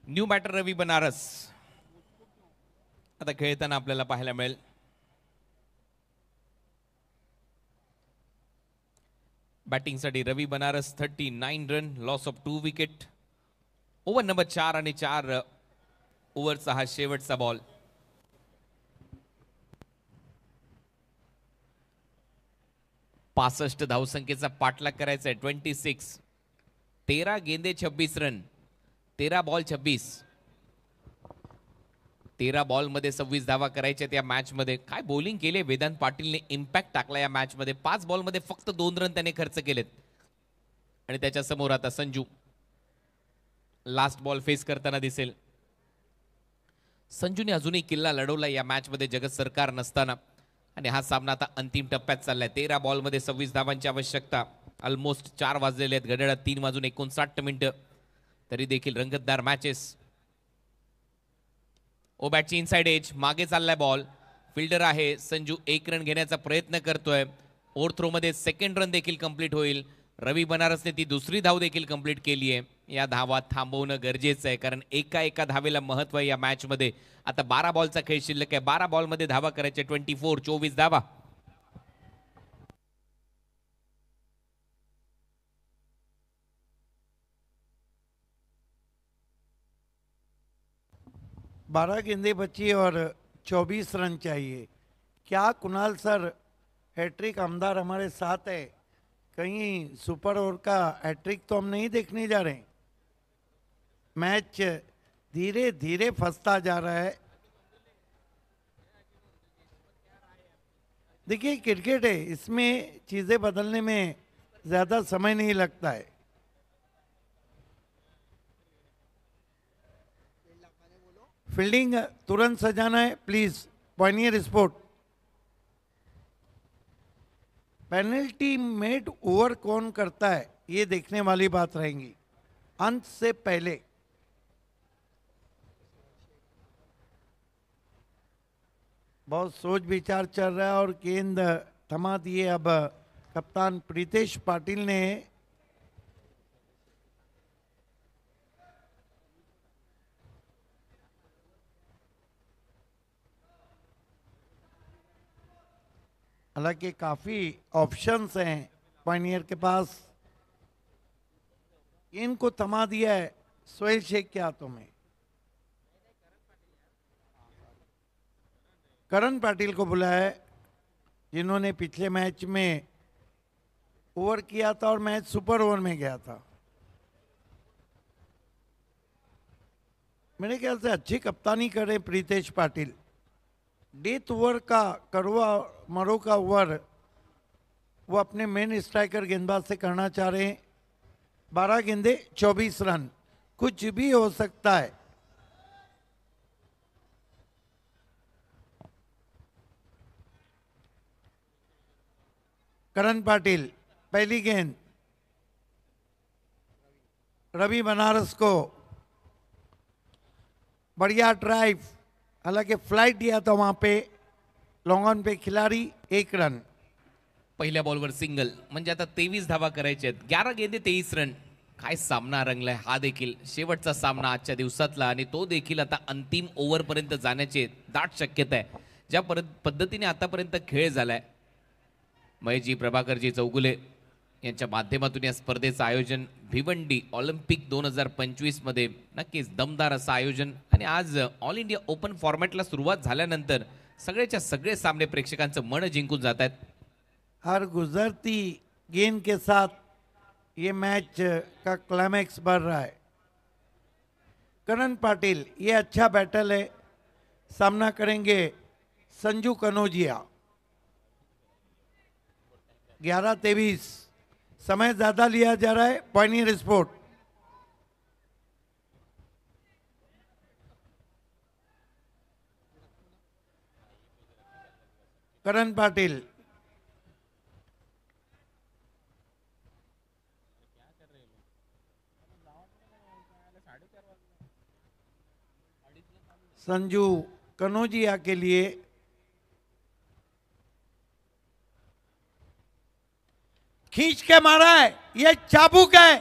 न्यू बॅटर रवी बनारस आता खेळताना आपल्याला पाहायला मिळेल. बॅटिंगसाठी Ravi Banaras 39 run loss of 2 wicket. Over number 4 आणि 4 ओव्हरचा हा शेवटचा बॉल. पासष्ट धावसंख्येचा पाठलाग करायचा आहे. 26 13 गेंदे 26 रन 13 बॉल 26. 13 बॉल मध्ये 26 धावा करायच्या त्या मॅच मध्ये. काय बॉलिंग केले वेदांत पाटीलने. इम्पॅक्ट टाकला या मॅच मध्ये. 5 बॉल मध्ये फक्त 2 रन त्याने खर्च केलेत. आणि त्याच्या समोर आता संजू लास्ट बॉल फेस करताना दिसेल. संजूने अजूनही किल्ला लढवला या मॅच मध्ये जगत सरकार नसताना. आणि हा सामना आता अंतिम टप्प्यात चाललाय. 13 बॉल मध्ये 26 धावांची आवश्यकता. ऑलमोस्ट 4 वाजलेले आहेत. घड्याळात 3 वाजून 59 मिनिटं. तरी देखील रंगतदार मॅचेस ओ बॅटची इनसाइड एज, मागे चाललाय बॉल, फिल्डर आहे संजू, एक रन घेण्याचा प्रयत्न करतोय. ओव्हर थ्रो मध्ये सेकंड रन देखील कंप्लीट होईल. रवी बनारसने ती दुसरी धाव देखील कंप्लीट केली आहे. या धावा थांबवणं गरजेचं आहे, कारण एका धावेला महत्व आहे या मॅच मध्ये. आता 12 बॉलचा खेळ शिल्लक आहे. 12 बॉल मध्ये धावा करायचे. 24 धावा.
बारह गेंदें बची और 24 रन चाहिए. क्या कुणाल सर हैट्रिक आमदार हमारे साथ है? कहीं सुपर ओवर का हैट्रिक तो हम नहीं देखने जा रहे. मैच धीरे धीरे फंसता जा रहा है. देखिए क्रिकेट है, इसमें चीज़ें बदलने में ज़्यादा समय नहीं लगता है. फील्डिंग तुरंत सजाना है please. Pioneer sport. Penalty made over कौन करता है ये देखने वाली बात रहेगी अंत से पहले. बहुत सोच विचार चल रहा है और गेंद थमा दिए अब कप्तान प्रीतेश पाटिल ने. हालांकि काफी ऑप्शंस हैं पायनियर के पास. इनको थमा दिया है सोहेल शेख के हाथों में. करण पाटिल को बुलाया है, जिन्होंने पिछले मैच में ओवर किया था और मैच सुपर ओवर में गया था. मेरे ख्याल से अच्छी कप्तानी कर रहे प्रीतेश पाटिल. डेथ ओवर का करवा मरो का ओवर वो अपने मेन स्ट्राइकर गेंदबाज से करना चाह रहे हैं. 12 गेंदे 24 रन. कुछ भी हो सकता है. करण पाटिल पहली गेंद. रवि बनारस को बढ़िया ड्राइव, हालांकि फ्लाइट दिया था वहां पे. लॉन्ग ऑन पे खिलाडी. 1 रन.
पहिल्या बॉलवर सिंगल. म्हणजे आता 23 धावा करायच्या आहेत. 11 गेंदे 23 रन. काय सामना रंगलाय. हा देखील शेवटचा सामना आजच्या दिवसातला, आणि तो देखील आता अंतिम ओव्हर पर्यंत जाण्याची दाट शक्यता आहे. ज्या पद्धतीने आतापर्यंत खेळ झालाय, महेशजी प्रभाकरजी चौगुले यांच्या माध्यमातून या स्पर्धेचं आयोजन भिवंडी ऑलिम्पिक 2025 मध्ये नक्कीच दमदार असं आयोजन. आणि आज ऑल इंडिया ओपन फॉर्मॅटला सुरुवात झाल्यानंतर सगळेच्या सगळे सामने प्रेक्षकांचं मन जिंकून जात आहेत.
हर गुजरती गेंद के साथ ये मैच का क्लाइमैक्स बढ़ रहा है. करण पाटिल ये अच्छा बैटल है. सामना करेंगे संजू कनौजिया. 11-23. समय ज्यादा लिया जा रहा है. Pioneer sport. करण पाटिल. संजू कनौजिया के लिए खींच के मारा है. ये चाबुक है.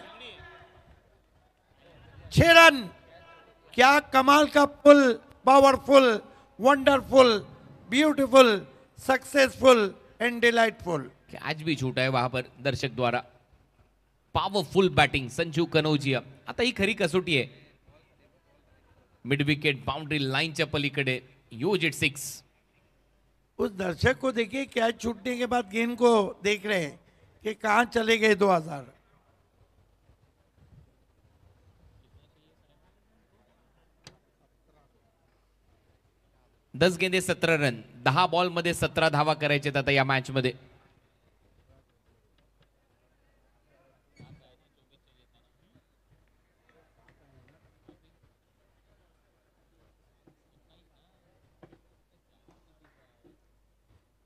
6 रन. क्या कमाल का pull. Powerful, wonderful, beautiful, successful and delightful.
आज भी छूटा है वहां पर दर्शक द्वारा. Powerful batting Sanju Kanojia. आता ही खरी कसोटी आहे. मिड विकेट बाउंड्री लाईनच्या पलीकडे. Use it 6.
उस दर्शक को देखिए, कैच छूटने के बाद गेंद को देख रहे हैं कि कहां चले गए 2000.
दस गेंदे 17 रन. 10 बॉल मध्ये 17 धावा करायचे आता या मॅच मध्ये.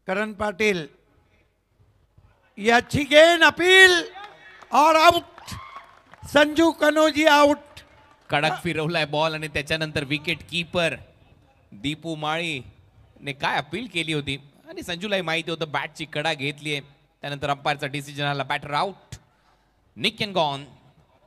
करण पाटिल. ये अच्छी गेंद. अपील और आउट. संजू कनौजिया आउट.
कडक फिरवलाय बॉल आणि त्याच्यानंतर विकेट कीपर दीपू माळी ने काय अपील केली होती आणि संजूलाही माहिती होतं बॅटची कडा घेतली आहे. त्यानंतर अंपायरचा डिसिजन आला, batter out. Nick and gone.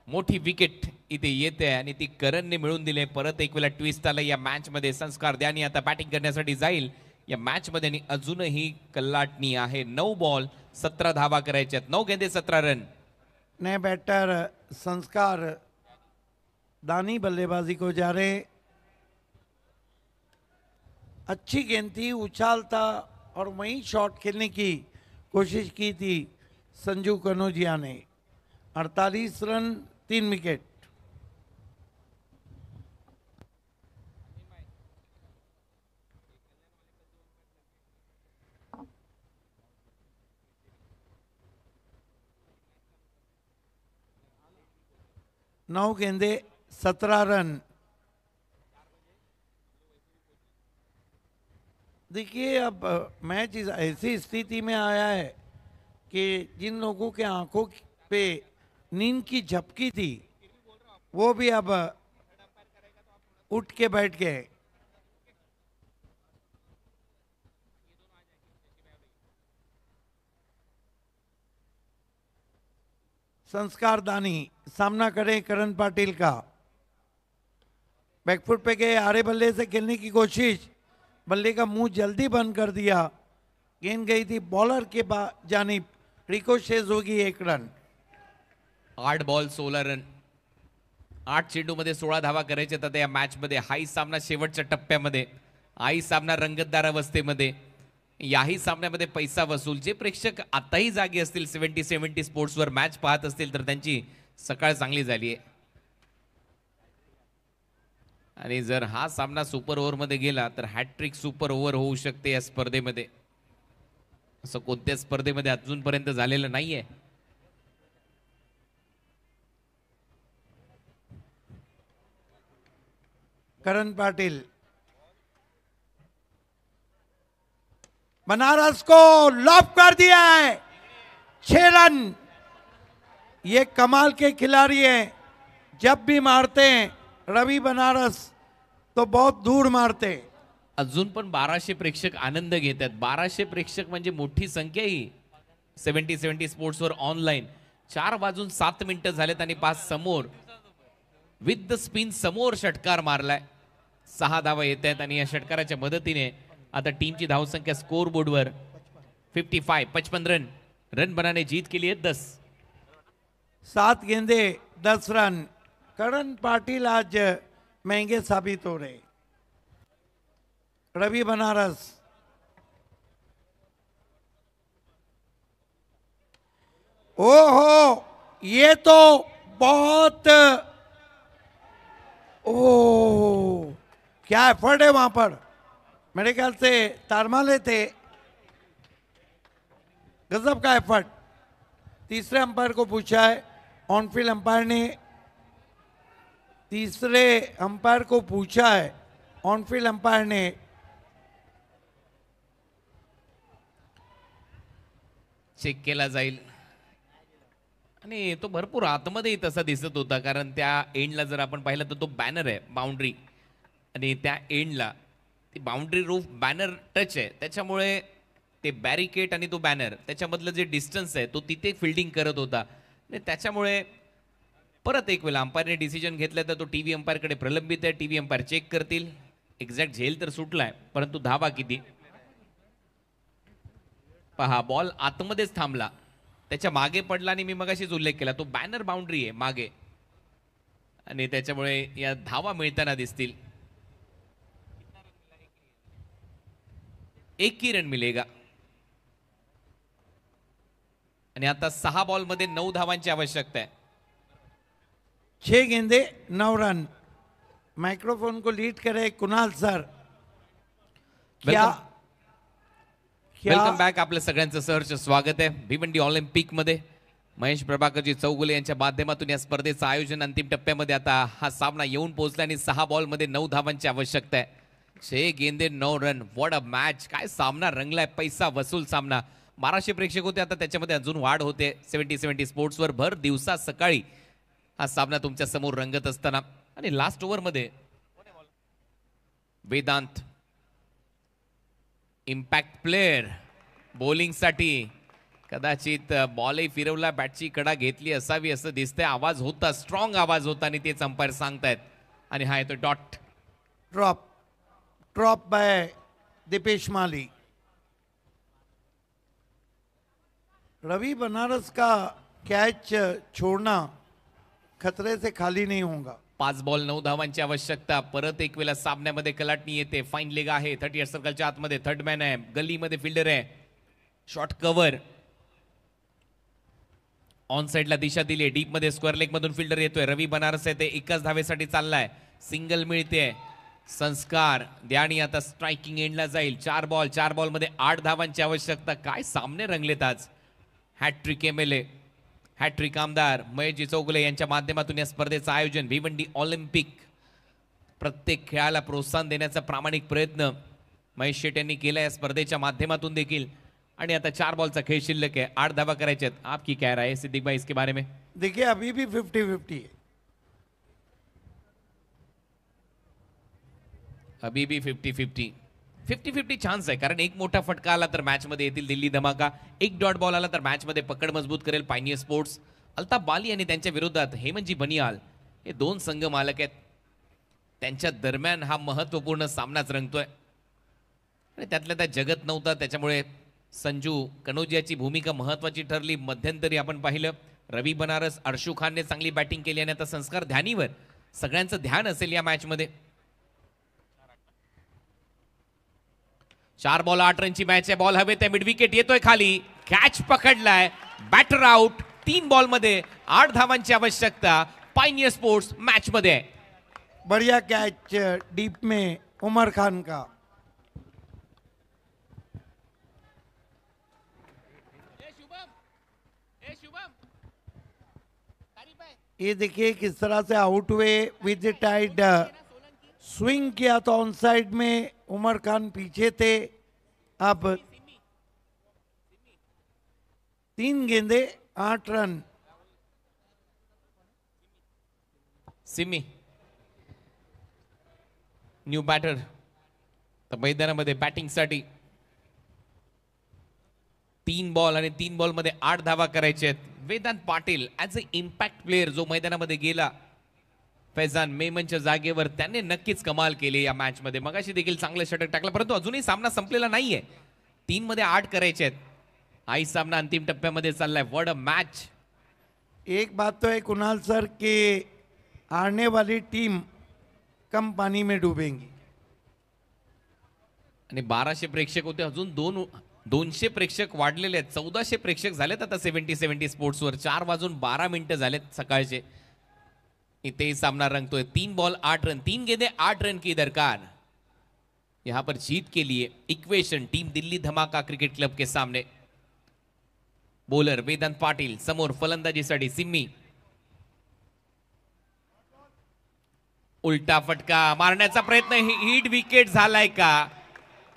मोठी विकेट इथे येते आणि ती करणने मिळून दिले. परत एक वेळा ट्विस्ट आला या मॅच मध्ये. संस्कार द्यानी आता बॅटिंग करण्यासाठी जाईल या मॅच मध्ये आणि अजूनही कल्लाटणी आहे. 9 बॉल 17 धावा करायच्यात. 9 गेंदे 17 रन.
नए बैटर संस्कार दानी बल्लेबाजी को जा रहे. अच्छी गेंद थी, उछाल था और वहीं शॉट खेलने की कोशिश की थी संजू कनौजिया ने. 48 रन 3 विकेट. नौ गेंदे 17 रन. देखिए अब मैच इस ऐसी स्थिति में आया है कि जिन लोगों के आंखों पे नींद की झपकी थी वो भी अब उठ के बैठ गए. संस्कार दानी सामना करें करण पाटिल का. बैकफुट पे गए, आड़े बल्ले से खेलने की कोशिश, बल्ले का मुंह जल्दी बंद कर दिया. गेंद गई थी बॉलर के जानिब, रिकोशेज होगी 1 रन.
8 ball 16 run. 8 चेंडूमध्ये 16 धावा करायच्या आता या मॅच मध्ये. हाही सामना शेवटच्या टप्प्यामध्ये, हाही सामना रंगतदार अवस्थेमध्ये, याही सामन्यामध्ये पैसा वसूल. जे प्रेक्षक आताही जागे असतील 70 स्पोर्ट्सवर मॅच पाहत असतील तर त्यांची सकाळ चांगली झाली आहे. आणि जर हा सामना सुपर ओव्हर मध्ये गेला तर हॅट्रिक सुपर ओव्हर होऊ शकते या स्पर्धेमध्ये. असं कोणत्या स्पर्धेमध्ये अजूनपर्यंत झालेलं नाहीये.
करण पाटिल बनारस को लॉक कर दिया है. 6 रन. ये कमाल के खिलाड़ी हैं. जब भी मारते हैं रवि बनारस तो बहुत दूर मारते.
अजून पण 1200 प्रेक्षक आनंद घेतात. 1200 प्रेक्षक म्हणजे मोठी संख्या ही 70 स्पोर्ट्सवर ऑनलाईन. 4 वाजून 7 मिनिटं झालेत आणि 5 समोर विथ द स्पिन समोर षटकार मारलाय. 6 धावा येत आहेत आणि या षटकाराच्या मदतीने आता टीमची धावसंख्या स्कोर बोर्डवर 55 रन. रन बनाने जीत के लिए 10.
7 गेंदे 10 रन. करण पाटिल आज महंगे साबित हो रहे. रवि बनारस ओहो, ये तो बहुत ओह क्या एफर्ट है वहां पर. मेरे ख्याल से तारमाले थे. गजब का एफर्ट. तीसरे अंपायर को पूछा है ऑनफील्ड अंपायर ने. तीसरे अंपायर को पूछा है ऑनफील्ड अंपायर ने.
चेक केला जाईल आणि तो भरपूर आतमध्ये तसा दिसत होता. कारण त्या एंडला जर आपण पाहिलं तर तो बॅनर आहे बाउंड्री आणि त्या एंडला ती बाउंड्री रूफ बॅनर टच आहे. त्याच्यामुळे ते बॅरिकेड आणि तो बॅनर त्याच्यामधलं जे डिस्टन्स आहे तो तिथे फिल्डिंग करत होता. आणि त्याच्यामुळे परत एक वेळा अंपायरने डिसिजन घेतलं तर तो टीव्ही अंपायरकडे प्रलंबित आहे. टीव्ही अंपायर चेक करतील. एक्झॅक्ट झेल तर सुटलाय परंतु धावा किती पहा. बॉल आतमध्येच थांबला, त्याच्या मागे पडला आणि मी मगाशीच उल्लेख केला तो बॅनर बाउंड्री आहे मागे आणि त्याच्यामुळे या धावा मिळताना दिसतील. 1 ही रन मिलेगा आणि आता 6 बॉल मध्ये 9 धावांची आवश्यकता आहे.
6 गेंदे 9 रन. माइक्रोफोन को लीड करे कुणाल सर. क्या
वेलकम बॅक. आपल्या सगळ्यांचं सहर्ष स्वागत आहे भिवंडी ऑलिम्पिक मध्ये. महेश प्रभाकरजी चौगुले यांच्या माध्यमातून या स्पर्धेचं आयोजन अंतिम टप्प्यामध्ये आता हा सामना येऊन पोहोचला आणि 6 बॉल मध्ये 9 धावांची आवश्यकता आहे. 6 गेंदे 9 रन. What a match. काय सामना रंगलाय. पैसा वसूल सामना. 1200 प्रेक्षक होते, आता त्याच्यामध्ये अजून वाढ होते. 70 स्पोर्ट्सवर भर दिवसा सकाळी हा सामना तुमच्या समोर रंगत असताना आणि लास्ट ओव्हर मध्ये वेदांत इम्पॅक्ट प्लेअर बॉलिंगसाठी कदाचित बॉलही फिरवला, बॅटची कडा घेतली असावी असं दिसतंय. आवाज होता, स्ट्रॉंग आवाज होता आणि तेच अंपायर सांगतायत. आणि हा येतो डॉट.
ड्रॉप बाय दीपेश माली. रवि बनारस का कैच छोड़ना खतरे से खाली नहीं होगा.
5 बॉल 9 धावांची आवश्यकता. परत एक वेळा सामन्यामध्ये कलाटणी येते. फाईन लेग आहे 38 सर्कलच्या आतमध्ये. थर्ड मॅन आहे, गल्लीमध्ये फिल्डर आहे. शॉर्ट कव्हर ऑन साइडला दिशा दिली. डीप मध्ये स्क्वेअर लेग मधून फिल्डर येतोय. रवी बनारस आहे ते एकाच धावेसाठी चाललाय. सिंगल मिळते. संस्कार द्याणी आता स्ट्रायकिंग एंडला जाईल. 4 बॉल मध्ये 8 धावांची आवश्यकता. काय सामने रंगलेत आज. हॅट्रिक एमएलए, हॅट्रिक आमदार महेशजी चौगुले यांच्या माध्यमातून या स्पर्धेचं आयोजन. भिवंडी ऑलिम्पिक प्रत्येक खेळाला प्रोत्साहन देण्याचा प्रामाणिक प्रयत्न महेश शेट यांनी केला या स्पर्धेच्या माध्यमातून देखील. आणि आता 4 बॉलचा खेळ शिल्लक आहे. 8 धावा करायचे आहेत. आपकी क्या राय है सिद्दीक भाई इसके बारे में?
देखिए अभी भी 50-50 है.
अभी भी 50-50 चान्स आहे. कारण एक मोठा फटका आला तर मॅच मध्ये येतील दिल्ली धमाका. एक डॉट बॉल आला तर मॅच मध्ये पकड मजबूत करेल पायनियर स्पोर्ट्स. अल्ताफ बाली आणि त्यांच्या विरोधात हेमंतजी बनियाल हे 2 संघ मालक आहेत. त्यांच्या दरम्यान हा महत्वपूर्ण सामनाच रंगतोय. आणि त्यातल्या त्यात जगत नव्हता, त्याच्यामुळे संजू कनोजियाची भूमिका महत्वाची ठरली. मध्यंतरी आपण पाहिलं रवी बनारस, अर्शू खानने चांगली बॅटिंग केली आणि आता संस्कार ध्यानीवर सगळ्यांचं ध्यान असेल या मॅच मध्ये. 4 बॉल 8 रनची मॅच आहे. बॉल हवेत आहे, मिड विकेट येतोय खाली. कॅच पकडलाय, बॅटर आउट. 3 बॉल मध्ये 8 धावांची आवश्यकता. पायनियर स्पोर्ट्स मॅच मध्ये आहे.
बढ़िया कैच डीप में उमर खान का. ये देखिए किस तरह से आउट हुए विद टाइड. स्विंग किया तो ऑन साइड में उमर खान पीछे थे. अब 3 गेंदे 8 रन.
सिमी न्यू बॅटर तर मैदानामध्ये बॅटिंगसाठी. 3 बॉल आणि 3 बॉल मध्ये 8 धावा करायचे आहेत. Vedant Patil as a impact player जो मैदानामध्ये गेला फैजान मेमनच्या जागेवर, त्याने नक्कीच कमाल केली या मॅच मध्ये. मगाशी देखील चांगलं षटक टाकलं, परंतु अजूनही सामना संपलेला नाहीये. 3 मध्ये 8 करायचे आहेत. आई सामना अंतिम टप्प्यामध्ये चाललाय. What a match.
एक बात तो है कुणाल सर कि आने वाली टीम कम पानी में डूबेंगी.
आणि 1200 प्रेक्षक होते, अजून 200 प्रेक्षक वाढलेले आहेत. 1400 प्रेक्षक झालेत आता 70 स्पोर्ट्सवर. 4:12 झालेत सकाळचे. इथे सामना रंगतोय. 3 बॉल 8 रन, 3 गेंदे 8 रन की दरकार. यहां पर जीत के लिए इक्वेशन टीम दिल्ली धमाका क्रिकेट क्लब के सामने. बॉलर वेदांत पाटील, समोर फलंदाजीसाठी सिम्मी. उलटा फटका मारण्याचा प्रयत्न, हिट विकेट झालाय का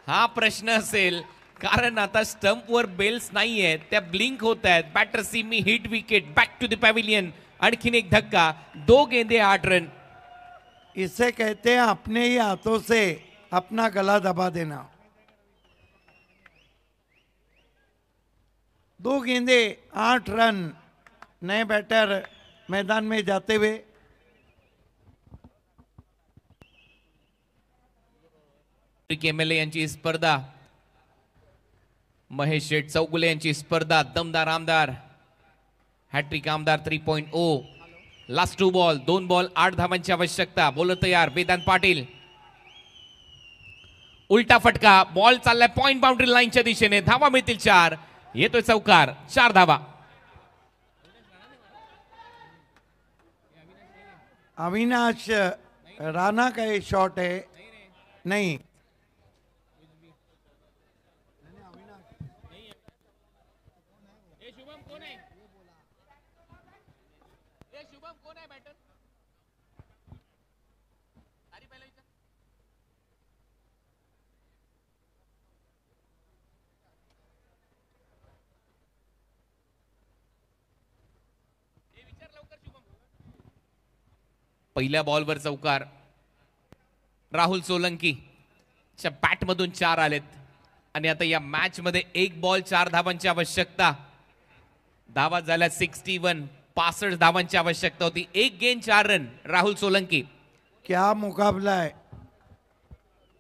हा प्रश्न असेल. कारण आता स्टंपवर बेल्स नाहीयेत, त्या ब्लिंक होत आहेत. Batter Simi hit wicket, back to the pavilion. आणखीन एक धक्का. 2 गेंदे 8 रन.
इसे कहते हैं अपने ही हाथों से अपना गला दबा देना. 2 गेंदे 8 रन. नए बैटर मैदान में जाते हुए.
एमएलए यांची स्पर्धा, महेश शेठ चौगुले यांची स्पर्धा. दमदार आमदार, हॅट्रिक आमदार 3.0. लास्ट 2 बॉल, 2 बॉल 8 धावांची आवश्यकता. बॉलर तयार वेदांत पाटील. उलटा फटका, बॉल चाललाय पॉइंट बाउंड्री लाईनच्या दिशेने. धावा मिळतील 4. येतोय चौकार. 4 धावा.
अविनाश राणा का ये शॉट है. नहीं,
पहिल्या बॉलवर चौकार. राहुल सोलंकी च्या बॅट मधून 4 आलेत. आणि आता या मॅच मध्ये 1 बॉल 4 धावांची आवश्यकता. धावा झाल्या 61, 65 धावांची आवश्यकता होती. 1 गेंद 4 रन. राहुल सोलंकी.
क्या मुकाबला है.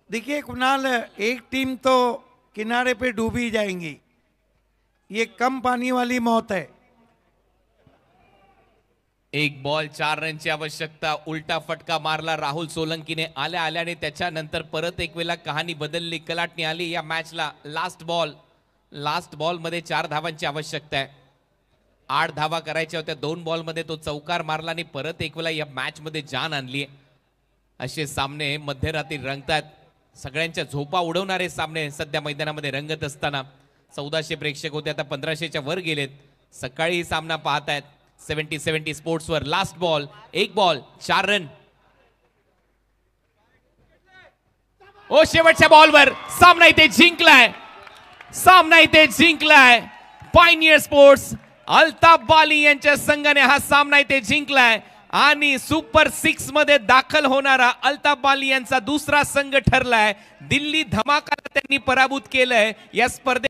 देखिए कुणाल, एक टीम तो किनारे पे डूबी जाएंगी, ये कम पानी वाली मौत है.
1 बॉल 4 रनची आवश्यकता. उलटा फटका मारला राहुल सोलंकीने आल्या आल्याने. त्याच्यानंतर परत एक वेळा कहाणी बदलली, कलाटणी आली या मॅचला. लास्ट बॉल मध्ये 4 धावांची आवश्यकता आहे. 8 धावा करायच्या होत्या. 2 बॉल मध्ये तो चौकार मारला आणि परत एक वेळा या मॅच मध्ये जान आणली. असे सामने मध्यरात्री रंगतात. सगळ्यांच्या झोपा उडवणारे सामने सध्या मैदानामध्ये रंगत असताना 1400 प्रेक्षक होते, आता 1500च्या वर गेलेत. सकाळी सामना पाहतायत 70-70 स्पोर्ट्स वर. Last ball, 1 ball 4 run. Oh शेवटच्या बॉलवर सामना इथे जिंकलाय. पायनियर स्पोर्ट्स अल्ताफ बाली यांच्या संघाने हा सामना इथे जिंकलाय आणि सुपर 6 मध्ये दाखल होणारा अल्ताफ बाली यांचा दुसरा संघ ठरलाय. दिल्ली धमाकाला त्यांनी पराभूत केलंय या स्पर्धेत.